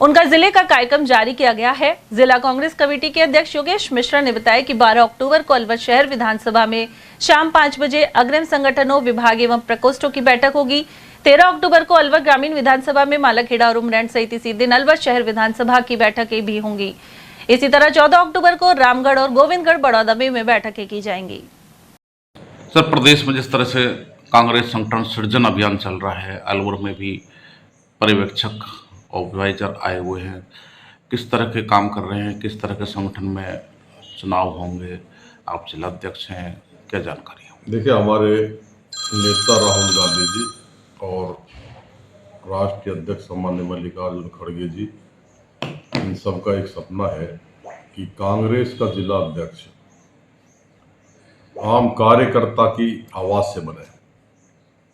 उनका जिले का कार्यक्रम जारी किया गया है। जिला कांग्रेस कमेटी के अध्यक्ष योगेश मिश्रा ने बताया कि 12 अक्टूबर को अलवर शहर विधानसभा में शाम 5 बजे अग्रिम संगठनों, विभाग एवं प्रकोष्ठों की बैठक होगी। 13 अक्टूबर को अलवर ग्रामीण विधानसभा में मालाखेड़ा और उमरेड सहित इसी दिन अलवर शहर विधानसभा की बैठकें भी होंगी। इसी तरह 14 अक्टूबर को रामगढ़ और गोविंदगढ़ बड़ौदा में बैठकें की जाएंगी। सर, प्रदेश में जिस तरह से कांग्रेस संगठन सृजन अभियान चल रहा है, अलवर में भी पर्यवेक्षक ऑब्जर्वर आए हुए हैं, किस तरह के काम कर रहे हैं, किस तरह के संगठन में चुनाव होंगे, आप जिला अध्यक्ष हैं, क्या जानकारी है? देखिए, हमारे नेता राहुल गांधी जी और राष्ट्रीय अध्यक्ष सम्माननीय मल्लिकार्जुन खड़गे जी, इन सबका एक सपना है कि कांग्रेस का जिला अध्यक्ष आम कार्यकर्ता की आवाज से बने,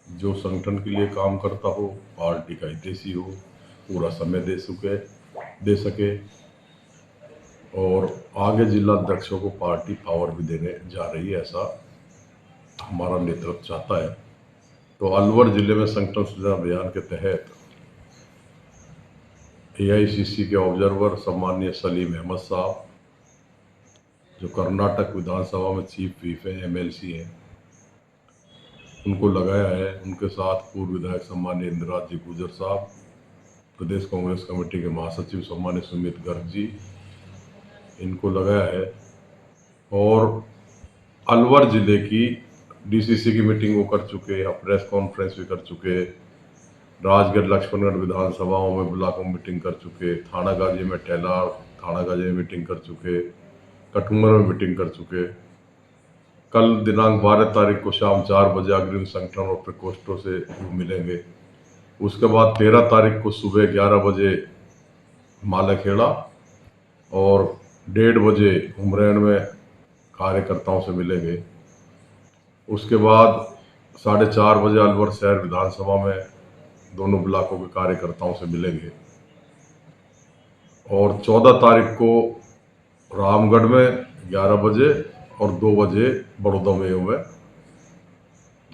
जो संगठन के लिए काम करता हो, पार्टी का हितैषी हो, पूरा समय दे सके और आगे जिला अध्यक्षों को पार्टी पावर भी देने जा रही है, ऐसा हमारा नेतृत्व चाहता है। तो अलवर जिले में संगठन सृजन अभियान के तहत AICC के ऑब्जर्वर सम्माननीय सलीम अहमद साहब, जो कर्नाटक विधानसभा में चीफ व्हिप हैं, MLC हैं, उनको लगाया है। उनके साथ पूर्व विधायक सम्माननीय इंद्राज जी गुजर साहब, प्रदेश कांग्रेस कमेटी के महासचिव सम्मान्य सुमित गर्ग जी, इनको लगाया है। और अलवर जिले की DCC की मीटिंग वो कर चुके, प्रेस कॉन्फ्रेंस भी कर चुके, राजगढ़ लक्ष्मणगढ़ विधानसभाओं में ब्लॉकों में मीटिंग कर चुके, थानागाजी में टेलार, थानागाजी में मीटिंग कर चुके, कटुमर में मीटिंग कर चुके। कल दिनांक 12 तारीख को शाम 4 बजे अग्रिम संगठन और प्रकोष्ठों से मिलेंगे। उसके बाद 13 तारीख को सुबह 11 बजे मालाखेड़ा और 1:30 बजे उमरेड में कार्यकर्ताओं से मिलेंगे। उसके बाद 4:30 बजे अलवर शहर विधानसभा में दोनों ब्लॉकों के कार्यकर्ताओं से मिलेंगे। और 14 तारीख को रामगढ़ में 11 बजे और 2 बजे बड़ौदा में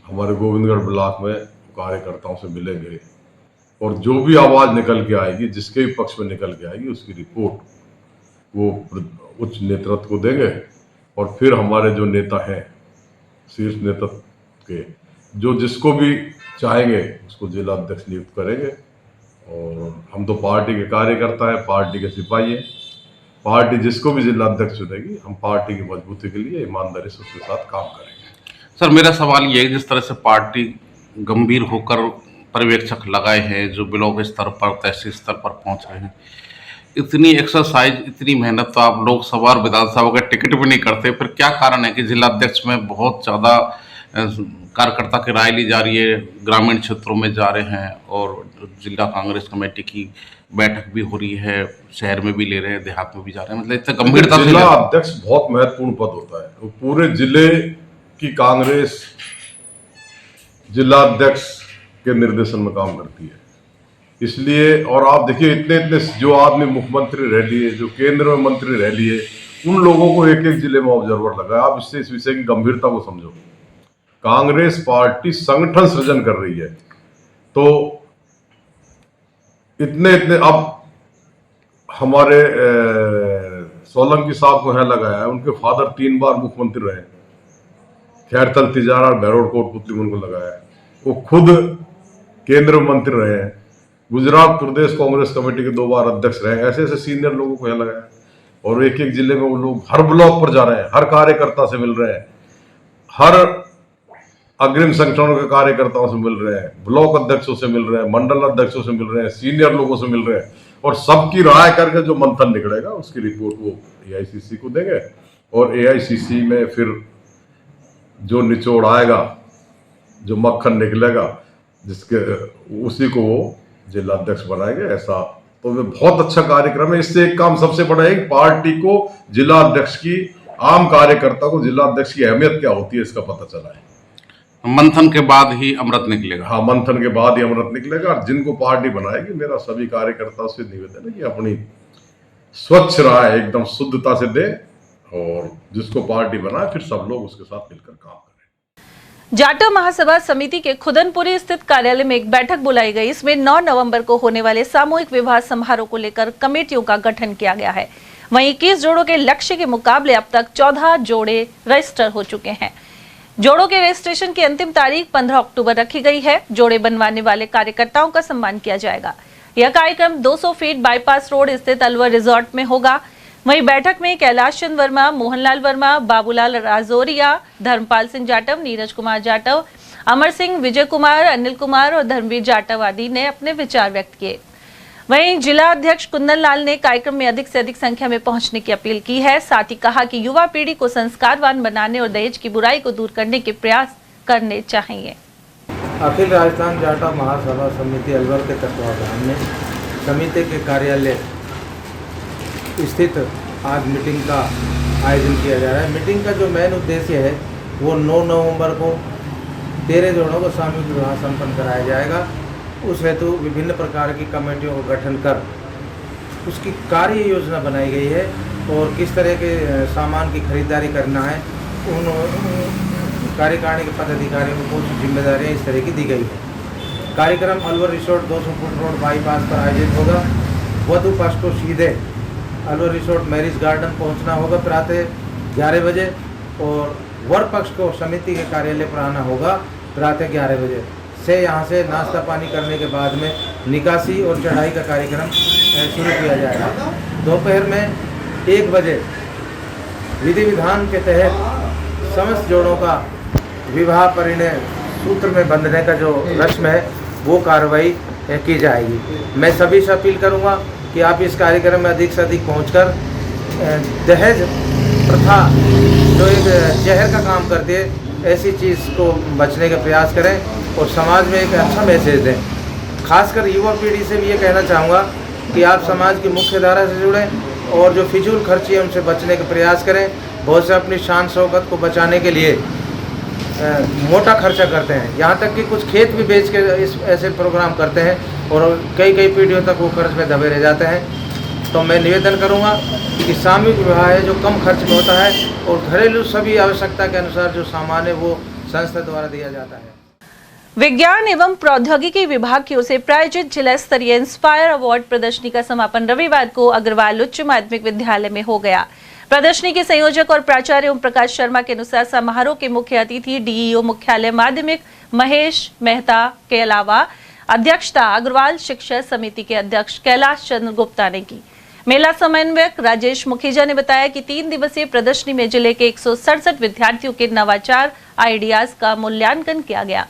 हमारे गोविंदगढ़ ब्लॉक में कार्यकर्ताओं से मिलेंगे। और जो भी आवाज़ निकल के आएगी, जिसके भी पक्ष में निकल के आएगी, उसकी रिपोर्ट वो उच्च नेतृत्व को देंगे। और फिर हमारे जो नेता हैं शीर्ष नेतृत्व के, जो जिसको भी चाहेंगे उसको जिला अध्यक्ष नियुक्त करेंगे। और हम तो पार्टी के कार्यकर्ता हैं, पार्टी के सिपाही हैं। पार्टी जिसको भी जिला अध्यक्ष चुनेगी, हम पार्टी की मजबूती के लिए ईमानदारी से उसके साथ काम करेंगे। सर, मेरा सवाल ये है, जिस तरह से पार्टी गंभीर होकर पर्यवेक्षक लगाए हैं, जो ब्लॉक स्तर पर, तहसील स्तर पर पहुंच रहे हैं, इतनी एक्सरसाइज, इतनी मेहनत तो आप लोकसभा और विधानसभा का टिकट भी नहीं करते, फिर क्या कारण है कि जिला अध्यक्ष में बहुत ज़्यादा कार्यकर्ता की राय ली जा रही है, ग्रामीण क्षेत्रों में जा रहे हैं और जिला कांग्रेस कमेटी की बैठक भी हो रही है, शहर में भी ले रहे हैं, देहात में भी जा रहे हैं, मतलब इतना गंभीरता से? जिला अध्यक्ष बहुत महत्वपूर्ण पद होता है। वो पूरे जिले की कांग्रेस जिला अध्यक्ष के निर्देशन में काम करती है, इसलिए। और आप देखिए, इतने जो आदमी मुख्यमंत्री रह लिए, जो केंद्र में मंत्री रह लिए, उन लोगों को एक जिले में ऑब्जर्वर लगा। आप इससे इस विषय की गंभीरता को समझो। कांग्रेस पार्टी संगठन सृजन कर रही है, तो इतने अब हमारे सोलंकी साहब को यहाँ लगाया है, उनके फादर 3 बार मुख्यमंत्री रहे, खैरतल तिजारा और बहरोड कोटपुतली में उनको लगाया है। वो खुद केंद्र मंत्री रहे हैं, गुजरात प्रदेश कांग्रेस कमेटी के 2 बार अध्यक्ष रहे। ऐसे ऐसे सीनियर लोगों को यहाँ लगाया और एक जिले में वो लोग हर ब्लॉक पर जा रहे हैं, हर कार्यकर्ता से मिल रहे हैं, हर अग्रिम संगठनों के कार्यकर्ताओं से मिल रहे हैं, ब्लॉक अध्यक्षों से मिल रहे हैं, मंडल अध्यक्षों से मिल रहे हैं, सीनियर लोगों से मिल रहे हैं। और सबकी राय करके जो मंथन निकलेगा, उसकी रिपोर्ट वो AICC को देंगे। और AICC में फिर जो निचोड़ आएगा, जो मक्खन निकलेगा, उसी को वो जिला अध्यक्ष बनाएंगे। ऐसा तो बहुत अच्छा कार्यक्रम है। इससे एक काम सबसे बड़ा है, पार्टी को जिला अध्यक्ष की, आम कार्यकर्ता को जिला अध्यक्ष की अहमियत क्या होती है, इसका पता चला है। मंथन के बाद ही अमृत निकलेगा? हाँ, मंथन के बाद ही अमृत निकलेगा। और जिनको पार्टी बनाएगी, मेरा सभी कार्यकर्ताओं से निवेदन है कि अपनी स्वच्छ राय एकदम शुद्धता से दे, और जिसको पार्टी बनाए, फिर सब लोग उसके साथ मिलकर काम करें। जाटव महासभा समिति के खुदनपुरी स्थित कार्यालय में एक बैठक बुलाई गई। इसमें 9 नवंबर को होने वाले सामूहिक विवाह समारोह को लेकर कमेटियों का गठन किया गया है। वहीं 21 जोड़ों के लक्ष्य के मुकाबले अब तक 14 जोड़े रजिस्टर हो चुके हैं। जोड़ों के रजिस्ट्रेशन की अंतिम तारीख 15 अक्टूबर रखी गई है। जोड़े बनवाने वाले कार्यकर्ताओं का सम्मान किया जाएगा। यह कार्यक्रम 200 फीट बाईपास रोड स्थित अलवर रिजॉर्ट में होगा। वहीं बैठक में कैलाश चंद वर्मा, मोहनलाल वर्मा, बाबूलाल राजौरिया, धर्मपाल सिंह जाटव, नीरज कुमार जाटव, अमर सिंह, विजय कुमार, अनिल कुमार और धर्मवीर जाटव आदि ने अपने विचार व्यक्त किए। वहीं जिला अध्यक्ष कुंदन लाल ने कार्यक्रम में अधिक से अधिक संख्या में पहुंचने की अपील की है। साथ ही कहा कि युवा पीढ़ी को संस्कारवान बनाने और दहेज की बुराई को दूर करने के प्रयास करने चाहिए। अखिल राजस्थान जाटव महासभा समिति अलवर के तत्वावधान में समिति के कार्यालय स्थित आज मीटिंग का आयोजन किया जा रहा है। मीटिंग का जो मेन उद्देश्य है वो 9 नवंबर को 13 जोड़ों को सामूहिक विवाह संपन्न कराया जाएगा। उस हेतु विभिन्न प्रकार की कमेटियों का गठन कर उसकी कार्य योजना बनाई गई है और किस तरह के सामान की खरीदारी करना है उन कार्यकारिणी के पदाधिकारियों को कुछ जिम्मेदारियाँ इस तरह की दी गई है। कार्यक्रम Alwar resort 200 foot road bypass पर आयोजित होगा। वधु पक्ष को सीधे अलवर रिसोर्ट मैरिज गार्डन पहुंचना होगा प्रातः 11 बजे और वर पक्ष को समिति के कार्यालय पर आना होगा प्रातः 11 बजे से। यहाँ से नाश्ता पानी करने के बाद में निकासी और चढ़ाई का कार्यक्रम शुरू किया जाएगा। दोपहर में 1 बजे विधि विधान के तहत समस्त जोड़ों का विवाह परिणय सूत्र में बंधने का जो रस्म है वो कार्रवाई की जाएगी। मैं सभी से अपील करूँगा कि आप इस कार्यक्रम में अधिक से अधिक पहुंचकर दहेज प्रथा जो एक जहर का काम करती है ऐसी चीज़ को बचने का प्रयास करें और समाज में एक अच्छा मैसेज दें। खासकर युवा पीढ़ी से भी ये कहना चाहूँगा कि आप समाज की मुख्य धारा से जुड़ें और जो फिजूल खर्ची है उनसे बचने का प्रयास करें। बहुत से अपनी शान शौकत को बचाने के लिए मोटा खर्चा करते हैं, यहाँ तक कि कुछ खेत भी बेच के इस ऐसे प्रोग्राम करते हैं और कई पीढ़ियों तक वो कर्ज में दबे रह जाते हैं। तो मैं निवेदन करूँगा कि सामूहिक विवाह है जो कम खर्च में होता है और घरेलू सभी आवश्यकता के अनुसार जो सामान है वो संस्था द्वारा दिया जाता है। विज्ञान एवं प्रौद्योगिकी विभाग की ओर से प्रायोजित जिला स्तरीय इंस्पायर अवार्ड प्रदर्शनी का समापन रविवार को अग्रवाल उच्च माध्यमिक विद्यालय में हो गया। प्रदर्शनी के संयोजक और प्राचार्य ओम प्रकाश शर्मा के अनुसार समारोह के मुख्य अतिथि डीईओ मुख्यालय माध्यमिक महेश मेहता के अलावा अध्यक्षता अग्रवाल शिक्षा समिति के अध्यक्ष कैलाश चंद्र गुप्ता ने की। मेला समन्वयक राजेश मुखीजा ने बताया कि 3 दिवसीय प्रदर्शनी में जिले के 167 विद्यार्थियों के नवाचार आइडियाज का मूल्यांकन किया गया।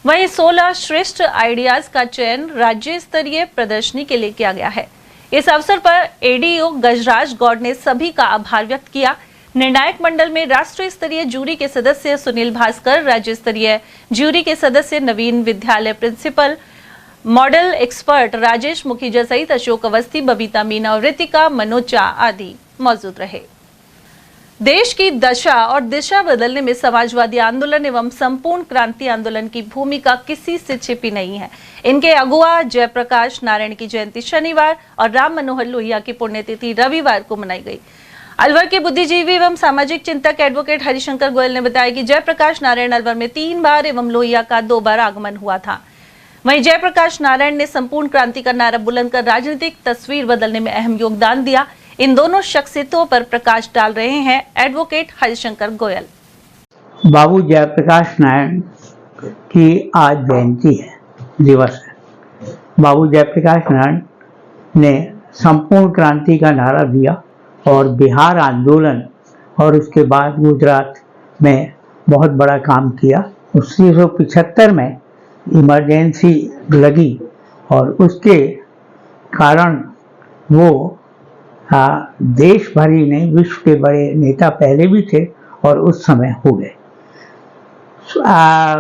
वहीं 16 श्रेष्ठ आइडियाज का चयन राज्य स्तरीय प्रदर्शनी के लिए किया गया है। इस अवसर पर एडीओ गजराज गौड़ ने सभी का आभार व्यक्त किया। निर्णायक मंडल में राष्ट्रीय स्तरीय जूरी के सदस्य सुनील भास्कर, राज्य स्तरीय जूरी के सदस्य नवीन, विद्यालय principal, model expert Rajesh Mukhija सहित अशोक अवस्थी, बबीता मीना और ऋतिका मनोचा आदि मौजूद रहे। देश की दशा और दिशा बदलने में समाजवादी आंदोलन एवं संपूर्ण क्रांति आंदोलन की भूमिका किसी से छिपी नहीं है। इनके अगुआ जयप्रकाश नारायण की जयंती शनिवार और राम मनोहर लोहिया की पुण्यतिथि रविवार को मनाई गई। अलवर के बुद्धिजीवी एवं सामाजिक चिंतक एडवोकेट हरिशंकर गोयल ने बताया कि जयप्रकाश नारायण अलवर में 3 बार एवं लोहिया का 2 बार आगमन हुआ था। वहीं जयप्रकाश नारायण ने संपूर्ण क्रांति का नारा बुलंद कर राजनीतिक तस्वीर बदलने में अहम योगदान दिया। इन दोनों शख्सियतों पर प्रकाश डाल रहे हैं एडवोकेट हरिशंकर गोयल। बाबू जयप्रकाश नारायण की आज जयंती है, दिवस है। बाबू जयप्रकाश नारायण ने संपूर्ण क्रांति का नारा दिया और बिहार आंदोलन और उसके बाद गुजरात में बहुत बड़ा काम किया। 1975 में इमरजेंसी लगी और उसके कारण वो देश भर ही नहीं, विश्व के बड़े नेता पहले भी थे और उस समय हो गए।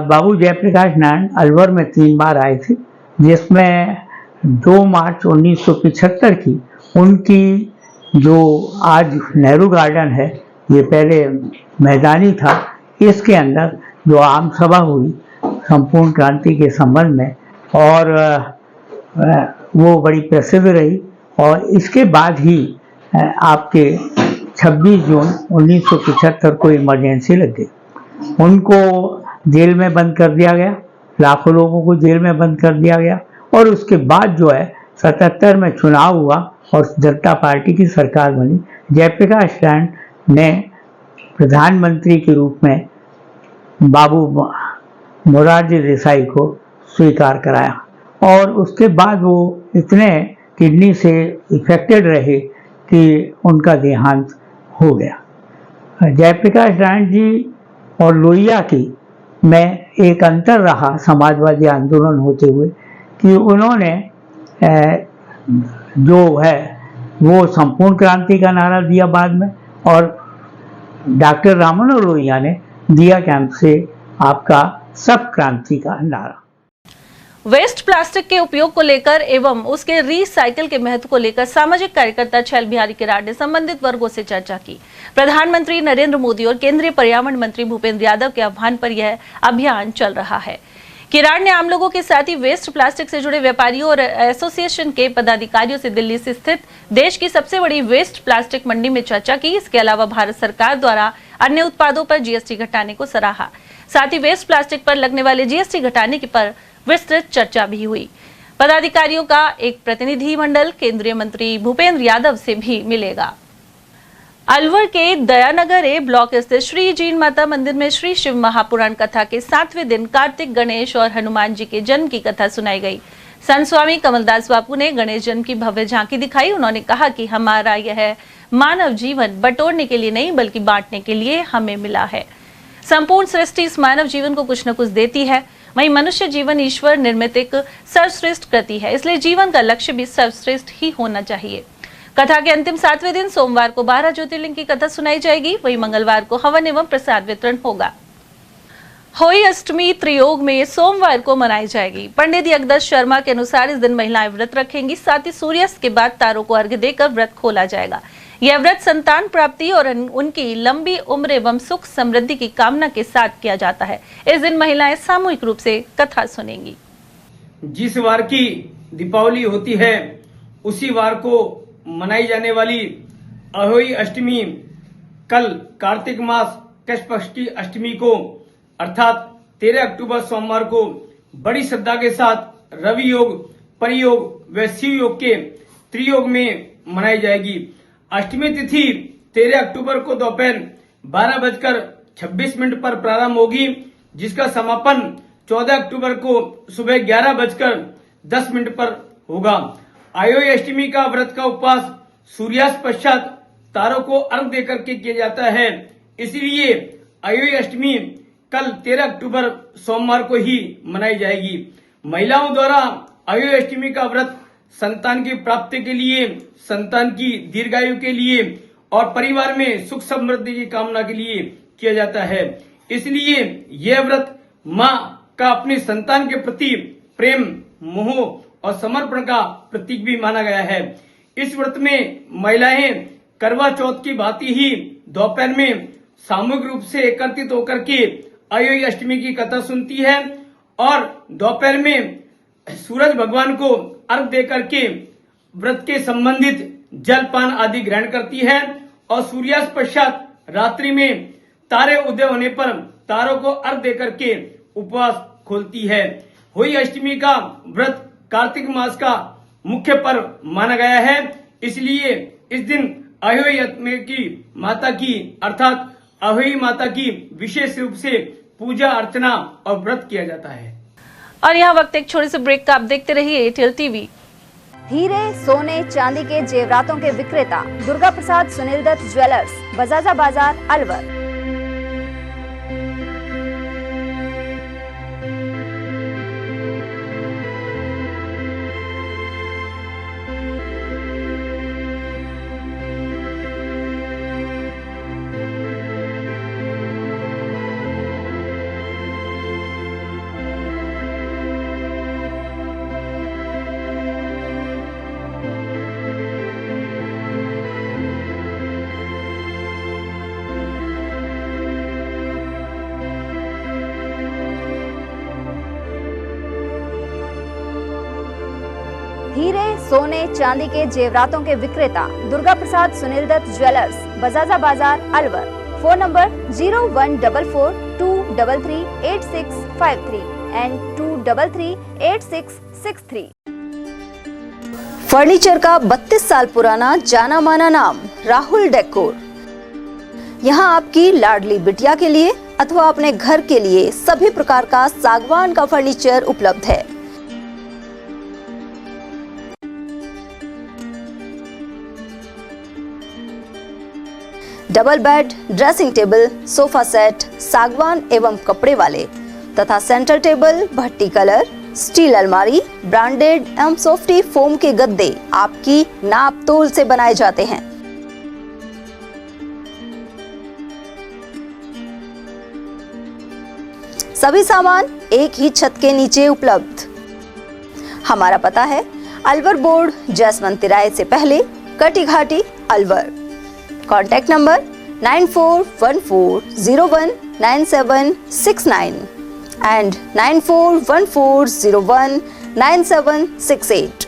बाबू जयप्रकाश नारायण अलवर में 3 बार आए थे, जिसमें 2 मार्च 1975 की उनकी जो आज नेहरू गार्डन है, ये पहले मैदानी था, इसके अंदर जो आम सभा हुई संपूर्ण क्रांति के संबंध में और वो बड़ी प्रसिद्ध रही। और इसके बाद ही आपके 26 जून 1975 को इमरजेंसी लग गई। उनको जेल में बंद कर दिया गया, लाखों लोगों को जेल में बंद कर दिया गया। और उसके बाद जो है 77 में चुनाव हुआ और जनता पार्टी की सरकार बनी। जयप्रकाश नारायण ने प्रधानमंत्री के रूप में बाबू मोरारजी देसाई को स्वीकार कराया और उसके बाद वो इतने किडनी से इफेक्टेड रहे कि उनका देहांत हो गया। जयप्रकाश नारायण जी और लोहिया की में एक अंतर रहा समाजवादी आंदोलन होते हुए कि उन्होंने जो है वो संपूर्ण क्रांति का नारा दिया बाद में, और डॉक्टर राममनोहर लोहिया ने दिया कैंप से आपका सब क्रांति का नारा। वेस्ट प्लास्टिक के उपयोग को लेकर एवं उसके रिसाइकिल के महत्व को लेकर सामाजिक कार्यकर्ता छैल बिहारी किराड़ ने संबंधित वर्गों से चर्चा की। प्रधानमंत्री नरेंद्र मोदी और केंद्रीय पर्यावरण मंत्री भूपेंद्र यादव के आह्वान पर यह अभियान चल रहा है। किराड़ ने आम लोगों के साथ ही वेस्ट प्लास्टिक से जुड़े व्यापारियों और एसोसिएशन के पदाधिकारियों से दिल्ली से स्थित देश की सबसे बड़ी वेस्ट प्लास्टिक मंडी में चर्चा की। इसके अलावा भारत सरकार द्वारा अन्य उत्पादों पर जीएसटी घटाने को सराहा। साथ ही वेस्ट प्लास्टिक पर लगने वाले जीएसटी घटाने की पर विस्तृत चर्चा भी हुई। पदाधिकारियों का एक प्रतिनिधि मंडल केंद्रीय मंत्री भूपेंद्र यादव से भी मिलेगा। अलवर के दयानगर ए ब्लॉक स्थित श्री जीन माता मंदिर में श्री शिव महापुराण कथा के 7वें दिन कार्तिक, गणेश और हनुमान जी के जन्म की कथा सुनाई गई। संत स्वामी कमलदास बापू ने गणेश जन्म की भव्य झांकी दिखाई। उन्होंने कहा कि हमारा यह मानव जीवन बटोरने के लिए नहीं बल्कि बांटने के लिए हमें मिला है। संपूर्ण सृष्टि इस मानव जीवन को कुछ न कुछ देती है, वहीं मनुष्य जीवन ईश्वर निर्मित एक सर्वश्रेष्ठ कृति है, इसलिए जीवन का लक्ष्य भी सर्वश्रेष्ठ ही होना चाहिए। कथा के अंतिम 7वें दिन सोमवार को 12 ज्योतिर्लिंग की कथा सुनाई जाएगी। वहीं मंगलवार को हवन एवं प्रसाद वितरण होगा। होई अष्टमी त्रियोग में सोमवार को मनाई जाएगी। पंडित यज्ञदत्त शर्मा के अनुसार इस दिन महिलाएं व्रत रखेंगी। साथ ही सूर्यास्त के बाद तारों को अर्घ्य देकर व्रत खोला जाएगा। यह व्रत संतान प्राप्ति और उनकी लंबी उम्र एवं सुख समृद्धि की कामना के साथ किया जाता है। इस दिन महिलाएं सामूहिक रूप से कथा सुनेंगी। जिस वार की दीपावली होती है उसी वार को मनाई जाने वाली अहोई अष्टमी कल कार्तिक मास कृष्ण पक्ष की अष्टमी को अर्थात 13 अक्टूबर सोमवार को बड़ी श्रद्धा के साथ रवि योग, परियोग व शिव योग के त्रियोग में मनाई जाएगी। अष्टमी तिथि 13 अक्टूबर को दोपहर 12:26 पर प्रारंभ होगी, जिसका समापन 14 अक्टूबर को सुबह 11:10 पर होगा। आयोई अष्टमी का व्रत का उपवास सूर्यास्त पश्चात तारों को अर्घ देकर के किया जाता है, इसलिए आयोई अष्टमी कल 13 अक्टूबर सोमवार को ही मनाई जाएगी। महिलाओं द्वारा आयोई अष्टमी का व्रत संतान की प्राप्ति के लिए, संतान की दीर्घायु के लिए और परिवार में सुख समृद्धि की कामना के लिए किया जाता है। इसलिए यह व्रत माँ का अपनी संतान के प्रति प्रेम, मोह और समर्पण का प्रतीक भी माना गया है। इस व्रत में महिलाएं करवा चौथ की भांति ही दोपहर में सामूहिक रूप से एकत्रित होकर के आयोई अष्टमी की कथा सुनती है और दोपहर में सूरज भगवान को अर्घ दे करके व्रत के संबंधित जलपान आदि ग्रहण करती है और सूर्यास्त पश्चात रात्रि में तारे उदय होने पर तारों को अर्घ दे करके उपवास खोलती है। होई अष्टमी का व्रत कार्तिक मास का मुख्य पर्व माना गया है, इसलिए इस दिन अहोई अष्टमी की माता की अर्थात अहोई माता की विशेष रूप से पूजा अर्चना और व्रत किया जाता है। और यहाँ वक्त एक छोटे से ब्रेक का, आप देखते रहिए एयरटेल टीवी। हीरे, सोने, चांदी के जेवरातों के विक्रेता दुर्गा प्रसाद सुनील दत्त ज्वेलर्स, बजाजा बाजार, अलवर। हीरे, सोने, चांदी के जेवरातों के विक्रेता दुर्गा प्रसाद सुनील दत्त ज्वेलर्स, बजाजा बाजार, Alwar. Phone number 01442338653 and 2338663। Furniture का 32 साल पुराना जाना माना नाम राहुल डेकोर। यहाँ आपकी लाडली बिटिया के लिए अथवा अपने घर के लिए सभी प्रकार का सागवान का फर्नीचर उपलब्ध है। Double bed, dressing table, sofa set सागवान एवं कपड़े वाले तथा सेंटर टेबल, भट्टी कलर, स्टील अलमारी, ब्रांडेड एवं सॉफ्टी फोम के गद्दे आपकी नाप तोल से बनाए जाते हैं। सभी सामान एक ही छत के नीचे उपलब्ध। हमारा पता है अलवर बोर्ड, जसवंत तिराहे से पहले, कटी घाटी, Alwar. Contact number 9414019769 and 9414019768।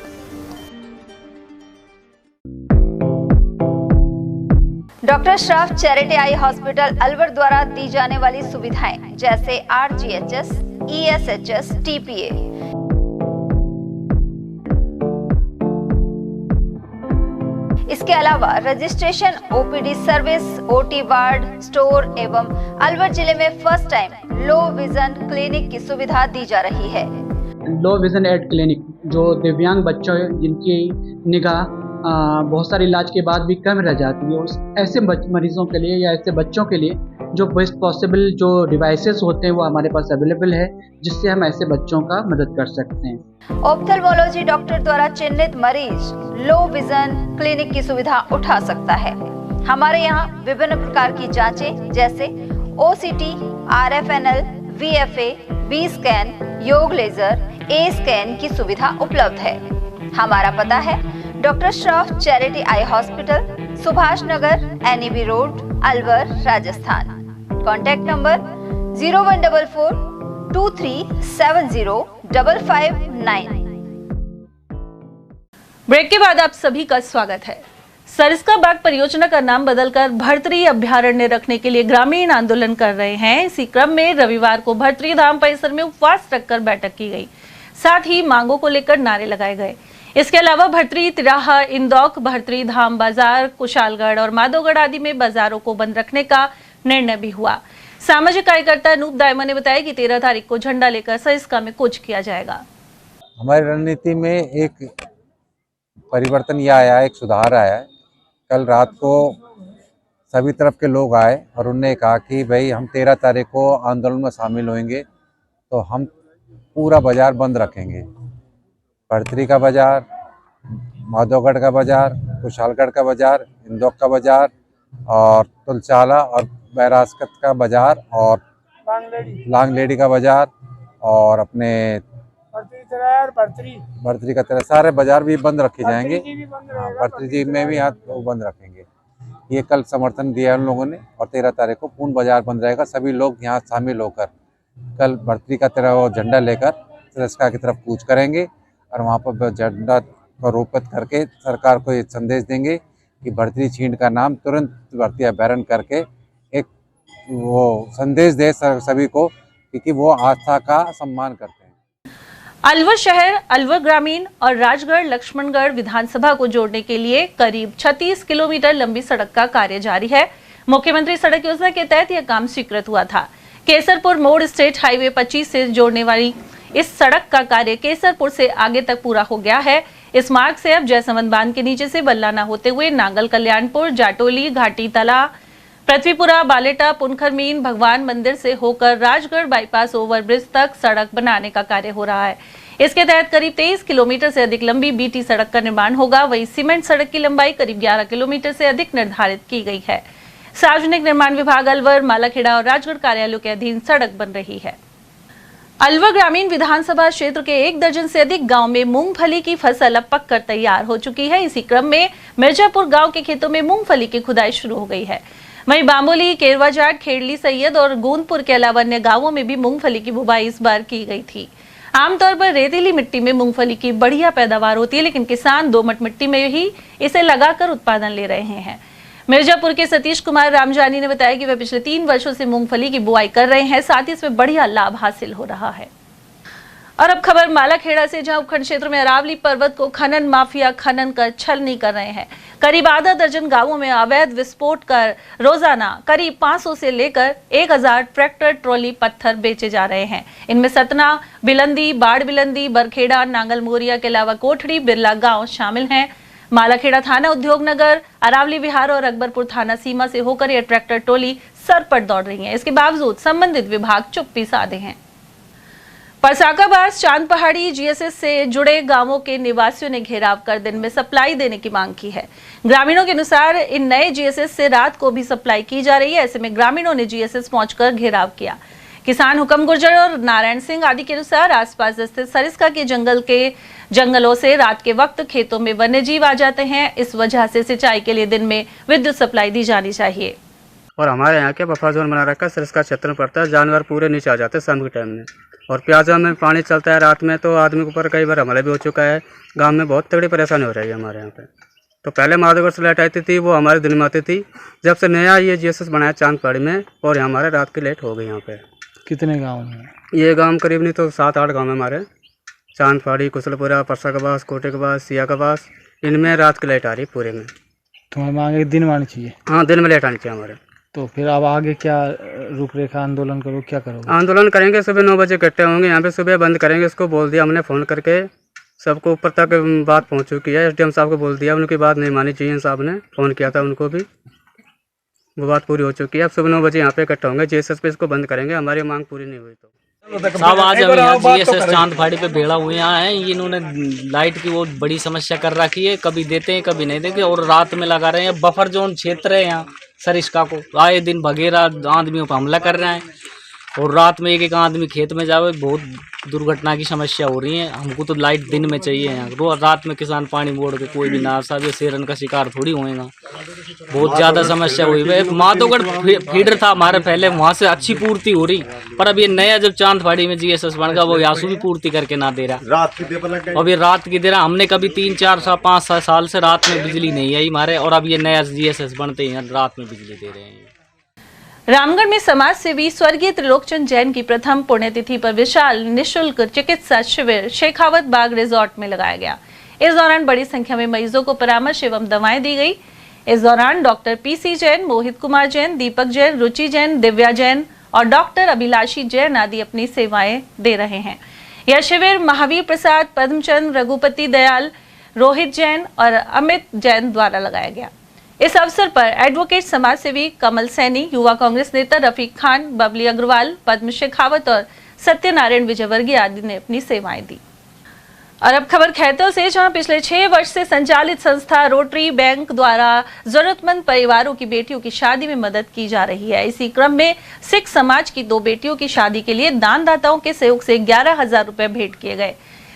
Doctor Shroff charity eye hospital Alwar द्वारा दी जाने वाली सुविधाएं जैसे RGHS, ESHS, TPA। इसके अलावा registration, OPD service, OT ward, store एवं अलवर जिले में first time low vision clinic की सुविधा दी जा रही है। लो विजन एड क्लिनिक जो दिव्यांग बच्चों जिनकी निगाह बहुत सारे इलाज के बाद भी कम रह जाती है, उस ऐसे मरीजों के लिए या ऐसे बच्चों के लिए जो बेस्ट पॉसिबल जो डिवाइसेस होते हैं वो हमारे पास अवेलेबल है, जिससे हम ऐसे बच्चों का मदद कर सकते हैं। ऑप्थेल्मोलॉजी डॉक्टर द्वारा चिन्हित मरीज लो विजन क्लिनिक की सुविधा उठा सकता है। हमारे यहाँ विभिन्न प्रकार की जांचें जैसे OCT, RFNL, VFA, B scan, YAG laser, A scan की सुविधा उपलब्ध है। हमारा पता है doctor Shroff charity eye hospital, Subhash Nagar, NEB road, Alwar, Rajasthan. Contact number 01423705559। Break के बाद आप सभी का स्वागत है। सरिस्का बाग परियोजना का नाम बदलकर भर्तरी अभ्यारण्य रखने के लिए ग्रामीण आंदोलन कर रहे हैं। इसी क्रम में रविवार को भर्तरी धाम परिसर में उपवास रखकर बैठक की गई, साथ ही मांगों को लेकर नारे लगाए गए। इसके अलावा भर्तरी, तिराहा, इंदौक, भर्तरी धाम बाजार, कुशालगढ़ और माधोगढ़ आदि में बाजारों को बंद रखने का निर्णय भी हुआ। सामाजिक कार्यकर्ता अनूप दायमा ने बताया कि 13 तारीख को झंडा लेकर सरिस्का में कूच किया जाएगा। हमारी रणनीति में एक परिवर्तन यह आया है, एक सुधार आया है। कल रात को सभी तरफ के लोग आए और उन्होंने कहा कि भाई हम 13 तारीख को आंदोलन में शामिल होंगे तो हम पूरा बाजार बंद रखेंगे। भर्तरी का बाजार, माधोगढ़ का बाजार, कुशालगढ़ का बाजार, इंदौक का बाजार और तुलचाला और बैरासकत का बाजार और लांगलेडी का बाजार और अपने भर्तरी का तरह सारे बाजार भी बंद रखे जाएंगे। भर्तरी जी में भी वो बंद रखेंगे। ये कल समर्थन दिया उन लोगों ने और 13 तारीख को पूर्ण बाजार बंद रहेगा। सभी लोग यहाँ शामिल होकर कल भर्तरी का तरह वो झंडा लेकर सरिस्का की तरफ कूच करेंगे और वहाँ पर झंडा को रोपित करके सरकार को ये संदेश देंगे कि भर्तरी छींट का नाम तुरंत भर्ती अभ्यारण्य करके एक वो संदेश दे सभी को, क्योंकि वो आस्था का सम्मान करते हैं। अलवर शहर, अलवर ग्रामीण और राजगढ़ लक्ष्मणगढ़ विधानसभा को जोड़ने के लिए करीब 36 किलोमीटर लंबी सड़क का कार्य जारी है। मुख्यमंत्री सड़क योजना के तहत यह काम स्वीकृत हुआ था। केसरपुर मोड़ स्टेट हाईवे 25 से जोड़ने वाली इस सड़क का कार्य केसरपुर से आगे तक पूरा हो गया है। इस मार्ग से अब जयसमंद बांध के नीचे से बल्लाना होते हुए नांगल कल्याणपुर, जाटोली, घाटी तला, पृथ्वीपुरा, बालेटा, पुनखरमीन, भगवान मंदिर से होकर राजगढ़ बाईपास ओवरब्रिज तक सड़क बनाने का कार्य हो रहा है। इसके तहत करीब 23 किलोमीटर से अधिक लंबी BT सड़क का निर्माण होगा। वहीं सीमेंट सड़क की लंबाई करीब 11 किलोमीटर से अधिक निर्धारित की गई है। सार्वजनिक निर्माण विभाग अलवर, मालाखेड़ा और राजगढ़ कार्यालयों के अधीन सड़क बन रही है। अलवर ग्रामीण विधानसभा क्षेत्र के 1 दर्जन से अधिक गांव में मूंगफली की फसल अब पककर तैयार हो चुकी है। इसी क्रम में मिर्जापुर गांव के खेतों में मूंगफली की खुदाई शुरू हो गई है। वहीं बांबोली, केरवाजाट, खेड़ली सैयद और गोंदपुर के अलावा अन्य गांवों में भी मूंगफली की बुवाई इस बार की गई थी। आमतौर पर रेतीली मिट्टी में मूंगफली की बढ़िया पैदावार होती है, लेकिन किसान दोमट मिट्टी में ही इसे लगाकर उत्पादन ले रहे हैं। मिर्जापुर के सतीश कुमार रामजानी ने बताया कि वे पिछले 3 वर्षों से मूंगफली की बुआई कर रहे हैं, साथ ही इसमें बढ़िया लाभ हासिल हो रहा है। और अब खबर मालाखेड़ा से, जहां उपखंड क्षेत्र में अरावली पर्वत को खनन माफिया खनन कर छलनी कर रहे हैं। करीब आधा दर्जन गांवों में अवैध विस्फोट कर रोजाना करीब 500 से लेकर 1000 ट्रैक्टर ट्रॉली पत्थर बेचे जा रहे हैं। इनमें सतना, बिलंदी, बाड़ बिलंदी, बरखेड़ा, नांगल मोरिया के अलावा कोठड़ी, बिरला गांव शामिल हैं। मालाखेड़ा थाना, उद्योग नगर, अरावली विहार और अकबरपुर थाना सीमा से होकर यह ट्रैक्टर टोली सरपट दौड़ रही है। इसके बावजूद संबंधित विभाग चुप्पी साधे हैं। परसाकाबास चांद पहाड़ी जीएसएस से जुड़े गांवों के निवासियों ने घेराव कर दिन में सप्लाई देने की मांग की है। ग्रामीणों के अनुसार इन नए जीएसएस से रात को भी सप्लाई की जा रही है। ऐसे में ग्रामीणों ने जीएसएस पहुंचकर घेराव किया। किसान हुक्म गुर्जर और नारायण सिंह आदि के अनुसार आसपास स्थित सरिस्का के जंगलों से रात के वक्त खेतों में वन्य जीव आ जाते हैं। इस वजह से सिंचाई के लिए दिन में विद्युत सप्लाई दी जानी चाहिए। और हमारे यहाँ के बफर जोन बना रखा है, सरिस्का क्षेत्र में पड़ता है, जानवर पूरे नीचे आ जाते हैं शाम के टाइम में। और प्याजा में पानी चलता है रात में, तो आदमी के ऊपर कई बार हमला भी हो चुका है। गांव में बहुत तगड़ी परेशानी हो रही है हमारे यहाँ पे। तो पहले माधोगढ़ से लाइट आती थी, वो हमारे दिन में आती थी। जब से नया ये जीएसएस बनाया चांद पहाड़ी में, और हमारे रात की लाइट हो गई यहाँ पे। कितने गाँव में? ये गाँव करीब नहीं तो 7-8 गाँव में हमारे, चांद पहाड़ी, कुशलपुरा, परसाकाबास, कोटेकाबास, सियाकाबास, इनमें रात की लाइट आ रही पूरे में। तुम्हें मांगे दिन में आनी चाहिए? हाँ, दिन में लाइट आनी चाहिए हमारे। तो फिर अब आगे क्या रूपरेखा आंदोलन करो, क्या करोगे? आंदोलन करेंगे, सुबह 9 बजे इकट्ठे होंगे यहाँ पे, सुबह बंद करेंगे। इसको बोल दिया हमने फ़ोन करके, सबको ऊपर तक बात पहुँच चुकी है। एसडीएम साहब को बोल दिया, उनकी बात नहीं मानी चाहिए। साहब ने फ़ोन किया था उनको भी, वो बात पूरी हो चुकी है। अब सुबह 9 बजे यहाँ पे इकट्ठा होंगे, जीएसएस पे इसको बंद करेंगे। हमारी मांग पूरी नहीं हुई तो साहब आज हम यहाँ जीएसएस चांद पहाड़ी पे भेड़ा हुए यहाँ हैं। इन्होंने लाइट की वो बड़ी समस्या कर रखी है, कभी देते हैं कभी नहीं देते, और रात में लगा रहे हैं। बफर जोन क्षेत्र है यहाँ सरिस्का को, आए दिन भगेरा आदमियों पर हमला कर रहे हैं। और रात में एक आदमी खेत में जावे, बहुत दुर्घटना की समस्या हो रही है। हमको तो लाइट दिन में चाहिए यहाँ। रोज रात में किसान पानी मोड़ के कोई भी ना साहब, ये शेरन का शिकार थोड़ी होएगा। बहुत ज़्यादा समस्या हुई है। माधोगढ़ फीडर था हमारे पहले, वहाँ से अच्छी पूर्ति हो रही, पर अब ये नया जब चांद पहाड़ी में जीएसएस बन गया, वो यासू भी पूर्ति करके ना दे रहा। अब ये रात की दे रहा। हमने कभी 3-4-5 साल से रात में बिजली नहीं आई हमारे, और अब ये नया जीएसएस बनते हैं रात में बिजली दे रहे हैं। रामगढ़ में समाज सेवी स्वर्गीय त्रिलोकचंद जैन की प्रथम पुण्यतिथि पर विशाल निःशुल्क चिकित्सा शिविर शेखावत बाग रिजॉर्ट में लगाया गया। इस दौरान बड़ी संख्या में मरीजों को परामर्श एवं दवाएं दी गई। इस दौरान डॉक्टर पीसी जैन, मोहित कुमार जैन, दीपक जैन, रुचि जैन, दिव्या जैन और डॉक्टर अभिलाषी जैन आदि अपनी सेवाएं दे रहे हैं। यह शिविर महावीर प्रसाद, पद्मचंद, रघुपति दयाल, रोहित जैन और अमित जैन द्वारा लगाया गया। इस अवसर पर एडवोकेट समाज सेवी कमल सैनी, युवा कांग्रेस नेता रफीक खान, बबली अग्रवाल, पद्म शेखावत और सत्यनारायण विजयवर्गीय आदि ने अपनी सेवाएं दी। और अब खबर खैरतल से, जहां पिछले 6 वर्ष से संचालित संस्था रोटरी बैंक द्वारा जरूरतमंद परिवारों की बेटियों की शादी में मदद की जा रही है। इसी क्रम में सिख समाज की 2 बेटियों की शादी के लिए दानदाताओं के सहयोग से 11,000 रुपए भेंट किए गए।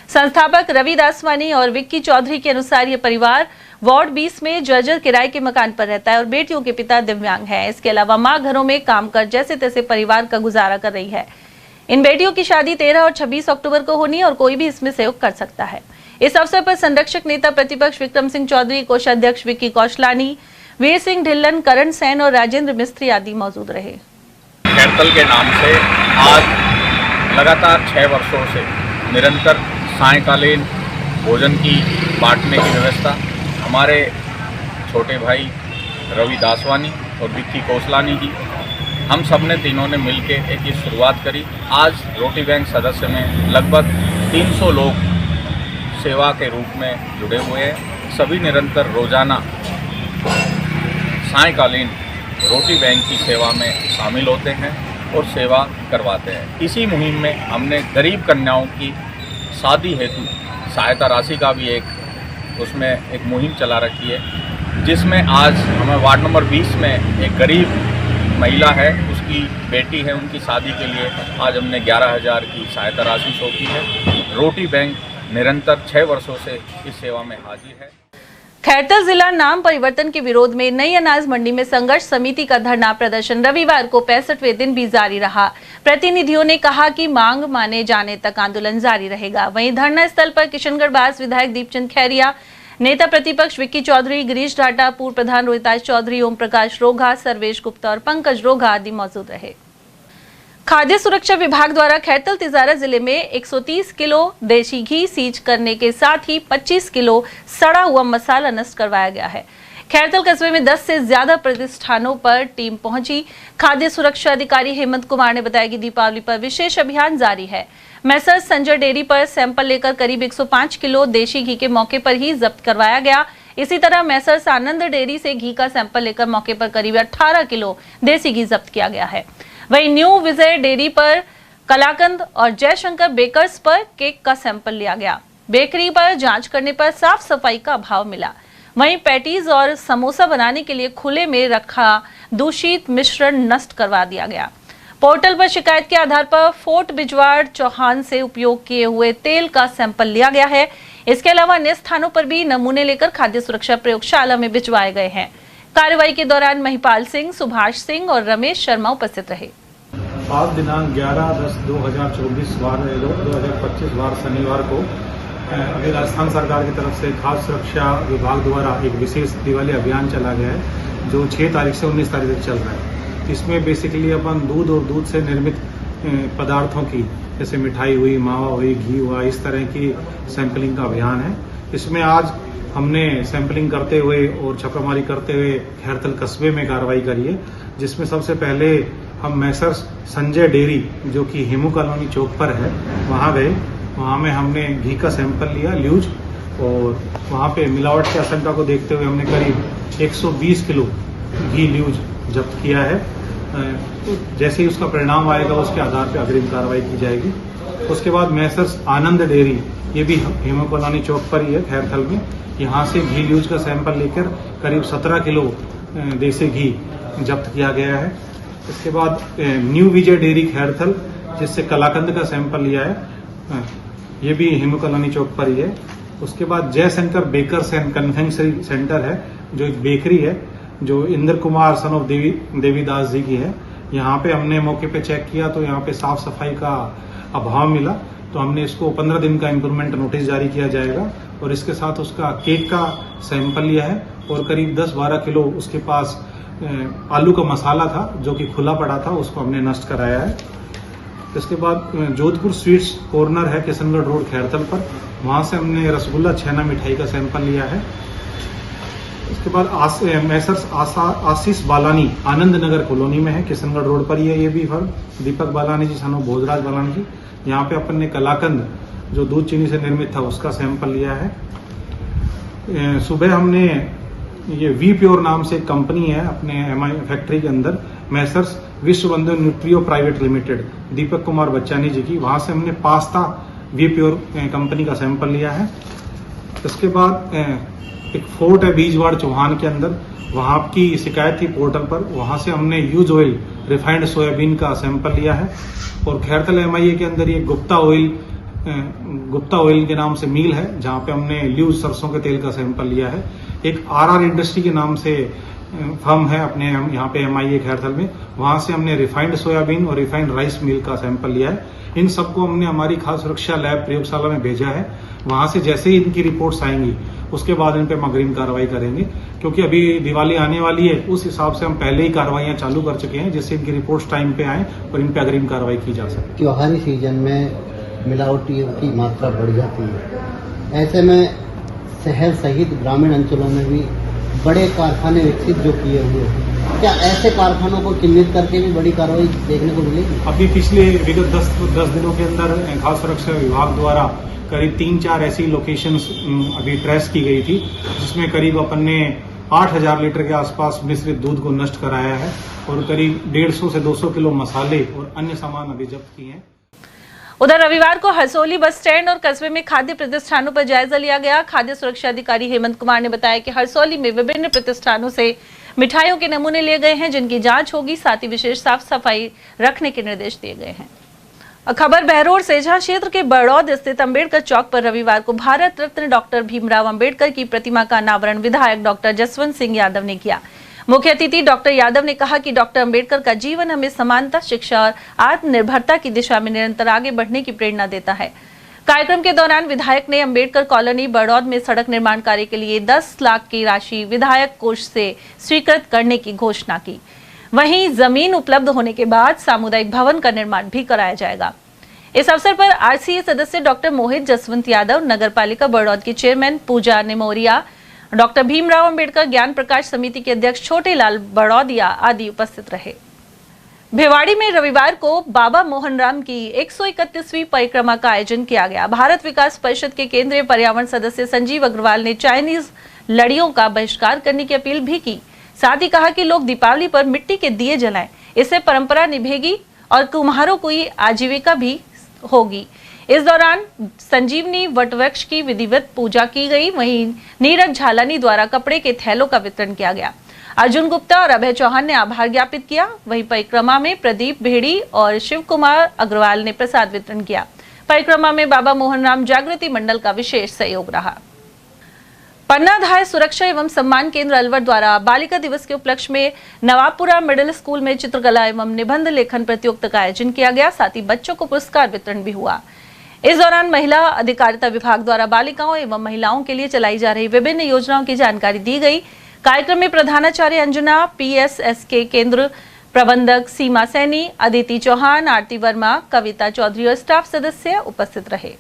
संस्थापक रवि दासवानी और विक्की चौधरी के अनुसार ये परिवार वार्ड 20 में जर्जर किराए के मकान पर रहता है और बेटियों के पिता दिव्यांग हैं। इसके अलावा मां घरों में काम कर जैसे तैसे परिवार का गुजारा कर रही है। इन बेटियों की शादी 13 और 26 अक्टूबर को होनी है और कोई भी इसमें सहयोग कर सकता है। इस अवसर पर संरक्षक नेता प्रतिपक्ष विक्रम सिंह चौधरी, कोषाध्यक्ष विक्की कौशलानी, वीर सिंह ढिल्लन, करण सैन और राजेंद्र मिस्त्री आदि मौजूद रहे। खैरतल के नाम से आज लगातार 6 वर्षों से निरंतर सायंकालीन भोजन की बांटने की व्यवस्था हमारे छोटे भाई रवि दासवानी और विक्की कौशलानी जी, हम सब ने तीनों ने मिलकर एक ये शुरुआत करी। आज रोटी बैंक सदस्य में लगभग 300 लोग सेवा के रूप में जुड़े हुए हैं। सभी निरंतर रोजाना सायंकालीन रोटी बैंक की सेवा में शामिल होते हैं और सेवा करवाते हैं। इसी मुहिम में हमने गरीब कन्याओं की शादी हेतु सहायता राशि का भी उसमें एक मुहिम चला रखी है, जिसमें आज हमें वार्ड नंबर 20 में एक गरीब महिला है, उसकी बेटी है, उनकी शादी के लिए आज हमने 11,000 की सहायता राशि सौंपी है। रोटी बैंक निरंतर 6 वर्षों से इस सेवा में हाजिर है। खैरतल जिला नाम परिवर्तन के विरोध में नई अनाज मंडी में संघर्ष समिति का धरना प्रदर्शन रविवार को 65वें दिन भी जारी रहा। प्रतिनिधियों ने कहा कि मांग माने जाने तक आंदोलन जारी रहेगा। वहीं धरना स्थल पर किशनगढ़ बास विधायक दीपचंद खैरिया, नेता प्रतिपक्ष विक्की चौधरी, गिरीश डाटा, पूर्व प्रधान रोहिताज चौधरी, ओम प्रकाश रोघा, सर्वेश गुप्ता और पंकज रोघा आदि मौजूद रहे। खाद्य सुरक्षा विभाग द्वारा खैरतल तिजारा जिले में 130 किलो देशी घी सीज करने के साथ ही 25 किलो सड़ा हुआ मसाला नष्ट करवाया गया है। खैरतल कस्बे में 10 से ज्यादा प्रतिष्ठानों पर टीम पहुंची। खाद्य सुरक्षा अधिकारी हेमंत कुमार ने बताया कि दीपावली पर विशेष अभियान जारी है। मैसर्स संजय डेयरी पर सैंपल लेकर करीब 105 किलो देशी घी के मौके पर ही जब्त करवाया गया। इसी तरह मैसर्स आनंद डेयरी से घी का सैंपल लेकर मौके पर करीब 18 किलो देसी घी जब्त किया गया है। वहीं न्यू विजय डेयरी पर कलाकंद और जयशंकर बेकर्स पर केक का सैंपल लिया गया। बेकरी पर जांच करने पर साफ सफाई का अभाव मिला। वहीं पैटीज और समोसा बनाने के लिए खुले में रखा दूषित मिश्रण नष्ट करवा दिया गया। पोर्टल पर शिकायत के आधार पर फोर्ट बिजवाड़ चौहान से उपयोग किए हुए तेल का सैंपल लिया गया है। इसके अलावा अन्य स्थानों पर भी नमूने लेकर खाद्य सुरक्षा प्रयोगशाला में भिजवाए गए हैं। कार्रवाई के दौरान महिपाल सिंह, सुभाष सिंह और रमेश शर्मा उपस्थित रहे। आज दिनांक 11/10/2024 2025 वार शनिवार को अभी राजस्थान सरकार की तरफ से खाद्य सुरक्षा विभाग द्वारा एक विशेष दिवाली अभियान चला गया है जो 6 तारीख से 19 तारीख तक चल रहा है। इसमें बेसिकली अपन दूध और दूध से निर्मित पदार्थों की जैसे मिठाई हुई, मावा हुई, घी हुआ, इस तरह की सैंपलिंग का अभियान है। इसमें आज हमने सैंपलिंग करते हुए और छापामारी करते हुए खैरतल कस्बे में कार्रवाई करी है, जिसमें सबसे पहले हम मैसर्स संजय डेयरी जो कि हेमू कॉलोनी चौक पर है वहाँ गए। वहाँ में हमने घी का सैंपल लिया ल्यूज, और वहाँ पे मिलावट की आशंका को देखते हुए हमने करीब 120 किलो घी ल्यूज जब्त किया है। तो जैसे ही उसका परिणाम आएगा उसके आधार पर अग्रिम कार्रवाई की जाएगी। उसके बाद मैसर्स आनंद डेयरी, ये भी हेमू कॉलोनी चौक पर ही है खैरथल में, यहाँ से घी ल्यूज का सैंपल लेकर करीब 17 किलो देसी घी जब्त किया गया है। इसके बाद न्यू विजय डेयरी खैरथल, जिससे कलाकंद का सैंपल लिया है, ये भी हेमू कॉलोनी चौक पर ही है। उसके बाद Jaishankar bakers and confectionery centre है, जो एक बेकरी है जो इंद्र कुमार सन ऑफ देवीदास जी की है। यहाँ पे हमने मौके पे चेक किया तो यहाँ पे साफ सफाई का अभाव मिला, तो हमने इसको 15 दिन का इम्प्रूवमेंट नोटिस जारी किया जाएगा। और इसके साथ उसका केक का सैंपल लिया है और करीब 10-12 किलो उसके पास आलू का मसाला था जो कि खुला पड़ा था, उसको हमने नष्ट कराया है। इसके बाद जोधपुर स्वीट्स कॉर्नर है किशनगढ़ रोड खैरथल पर, वहाँ से हमने रसगुल्ला छेना मिठाई का सैंपल लिया है। इसके बाद मैसर्स आशीष बालानी आनंद नगर कॉलोनी में है, किशनगढ़ रोड पर ही है ये भी firm, Deepak Balani ji son of Bhojraj Balani ji. यहाँ पे अपन ने कलाकंद जो दूध चीनी से निर्मित था उसका सैंपल लिया है। सुबह हमने ये वी प्योर नाम से एक कंपनी है अपने एमआई फैक्ट्री के अंदर, मैसर्स विश्व बंधु न्यूट्रियो प्राइवेट लिमिटेड, दीपक कुमार बच्चानी जी की, वहां से हमने पास्ता वी प्योर कंपनी का सैंपल लिया है। इसके बाद एक फोर्ट है बीजवाड़ चौहान के अंदर, वहां की शिकायत थी पोर्टल पर, वहां से हमने यूज ऑयल रिफाइंड सोयाबीन का सैंपल लिया है। और खैरथल एमआईए के अंदर ये गुप्ता ऑयल के नाम से मील है, जहां पे हमने ल्यूज सरसों के तेल का सैंपल लिया है। एक आरआर इंडस्ट्री के नाम से फर्म है अपने यहाँ पे एमआईए खैरथल में, वहां से हमने रिफाइंड सोयाबीन और रिफाइंड राइस मील का सैंपल लिया है। इन सबको हमने हमारी खाद्य सुरक्षा लैब प्रयोगशाला में भेजा है। वहां से जैसे ही इनकी रिपोर्ट्स आएंगी उसके बाद इन पे हम अग्रिम कार्रवाई करेंगे, क्योंकि अभी दिवाली आने वाली है, उस हिसाब से हम पहले ही कार्रवाइयां चालू कर चुके हैं, जिससे इनकी रिपोर्ट्स टाइम पे आए और इन पे अग्रिम कार्रवाई की जा सके। त्योहारी सीजन में मिलावटियों की मात्रा बढ़ जाती है, ऐसे में शहर सहित ग्रामीण अंचलों में भी बड़े कारखाने विकसित जो किए हुए हैं, क्या ऐसे कारखानों को चिन्हित करके भी बड़ी कार्रवाई देखने को मिलेगी? अभी पिछले विगत 10 दिनों के अंदर खाद्य सुरक्षा विभाग द्वारा करीब 3-4 ऐसी लोकेशंस अभी ट्रेस की गई थी, जिसमें करीब अपन ने 8000 लीटर के आसपास मिश्रित दूध को नष्ट कराया है और करीब 150 से 200 किलो मसाले और अन्य सामान अभी जब्त किए हैं। उधर रविवार को हरसोली बस स्टैंड और कस्बे में खाद्य प्रतिष्ठानों पर जायजा लिया गया। खाद्य सुरक्षा अधिकारी हेमंत कुमार ने बताया कि हरसोली में विभिन्न प्रतिष्ठानों से मिठाइयों के नमूने लिए गए हैं, जिनकी जांच होगी, साथ ही विशेष साफ सफाई रखने के निर्देश दिए गए हैं। खबर बहरोड से, जहां क्षेत्र के बड़ौद स्थित अंबेडकर चौक पर रविवार को भारत रत्न डॉक्टर भीमराव अंबेडकर की प्रतिमा का अनावरण विधायक डॉक्टर जसवंत सिंह यादव ने किया। मुख्य अतिथि डॉक्टर यादव ने कहा कि डॉक्टर अंबेडकर का जीवन हमें समानता, शिक्षा और आत्मनिर्भरता की दिशा में निरंतर आगे बढ़ने की प्रेरणा देता है। कार्यक्रम के दौरान विधायक ने अंबेडकर कॉलोनी बड़ौद में सड़क निर्माण कार्य के लिए 10 लाख की राशि विधायक कोष से स्वीकृत करने की घोषणा की। वहीं जमीन उपलब्ध होने के बाद सामुदायिक भवन का निर्माण भी कराया जाएगा। इस अवसर पर आरसीए सदस्य डॉक्टर मोहित जसवंत यादव, नगर पालिका बड़ौद की चेयरमैन पूजा निमोरिया, डॉक्टर भीमराव अंबेडकर ज्ञान प्रकाश समिति के अध्यक्ष छोटेलाल बड़ौदिया आदि उपस्थित रहे। भिवाड़ी में रविवार को बाबा मोहनराम की 131वीं परिक्रमा का आयोजन किया गया। भारत विकास परिषद के केंद्रीय पर्यावरण सदस्य संजीव अग्रवाल ने चाइनीज लड़ियों का बहिष्कार करने की अपील भी की। साथ ही कहा कि लोग दीपावली पर मिट्टी के दिए जलाएं, इससे परंपरा निभेगी और कुम्हारों को आजीविका भी होगी। इस दौरान संजीवनी वटवृक्ष की विधिवत पूजा की गई। वहीं नीरज झालानी द्वारा कपड़े के थैलों का वितरण किया गया। अर्जुन गुप्ता और अभय चौहान ने आभार ज्ञापित किया। वहीं परिक्रमा में प्रदीप भेड़ी और शिव कुमार अग्रवाल ने प्रसाद वितरण किया। परिक्रमा में बाबा मोहनराम जागृति मंडल का विशेष सहयोग रहा। पन्नाधाय सुरक्षा एवं सम्मान केंद्र अलवर द्वारा बालिका दिवस के उपलक्ष्य में नवाबपुरा मिडिल स्कूल में चित्रकला एवं निबंध लेखन प्रतियोगिता का आयोजन किया गया। साथ ही बच्चों को पुरस्कार वितरण भी हुआ। इस दौरान महिला अधिकारिता विभाग द्वारा बालिकाओं एवं महिलाओं के लिए चलाई जा रही विभिन्न योजनाओं की जानकारी दी गई। कार्यक्रम में प्रधानाचार्य अंजुना, पीएसएसके केंद्र प्रबंधक सीमा सैनी, अदिति चौहान, आरती वर्मा, कविता चौधरी और स्टाफ सदस्य उपस्थित रहे।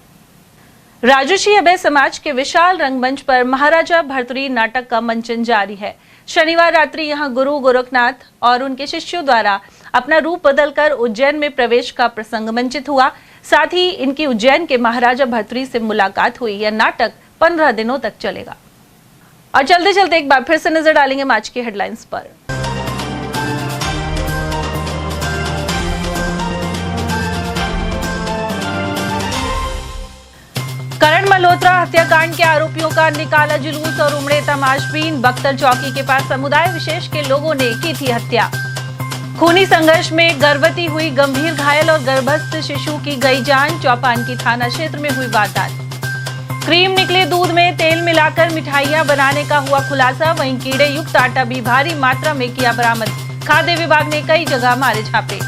राजर्षि अभय समाज के विशाल रंगमंच पर महाराजा भर्तृहरि नाटक का मंचन जारी है। शनिवार रात्रि यहां गुरु गोरखनाथ और उनके शिष्यों द्वारा अपना रूप बदलकर उज्जैन में प्रवेश का प्रसंग मंचित हुआ। साथ ही इनकी उज्जैन के महाराजा भर्तृहरि से मुलाकात हुई। यह नाटक 15 दिनों तक चलेगा। और चलते चलते एक बार फिर से नजर डालेंगे आज की हेडलाइंस पर। करण मल्होत्रा हत्याकांड के आरोपियों का निकाला जुलूस और उमड़े तमाशबीन। बख्तर चौकी के पास समुदाय विशेष के लोगों ने की थी हत्या। खूनी संघर्ष में गर्भवती हुई गंभीर घायल और गर्भस्थ शिशु की गई जान। चौपान की थाना क्षेत्र में हुई वारदात। क्रीम निकले दूध में तेल मिलाकर मिठाइयां बनाने का हुआ खुलासा। वहीं कीड़े युक्त आटा भी भारी मात्रा में किया बरामद। खाद्य विभाग ने कई जगह मारे छापे।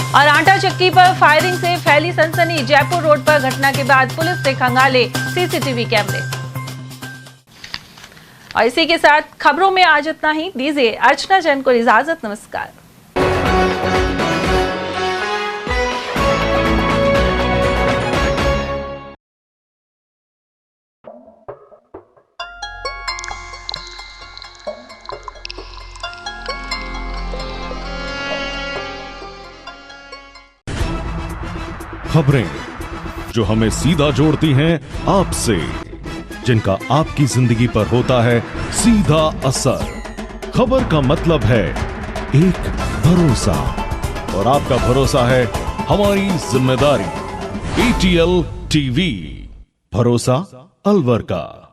और आटा चक्की पर फायरिंग से फैली सनसनी। जयपुर रोड पर घटना के बाद पुलिस ने खंगाले सीसीटीवी कैमरे। और इसी के साथ खबरों में आज इतना ही। दीजिए अर्चना जैन को इजाजत। नमस्कार। खबरें जो हमें सीधा जोड़ती हैं आपसे, जिनका आपकी जिंदगी पर होता है सीधा असर। खबर का मतलब है एक भरोसा, और आपका भरोसा है हमारी जिम्मेदारी। ATL TV, भरोसा अलवर का।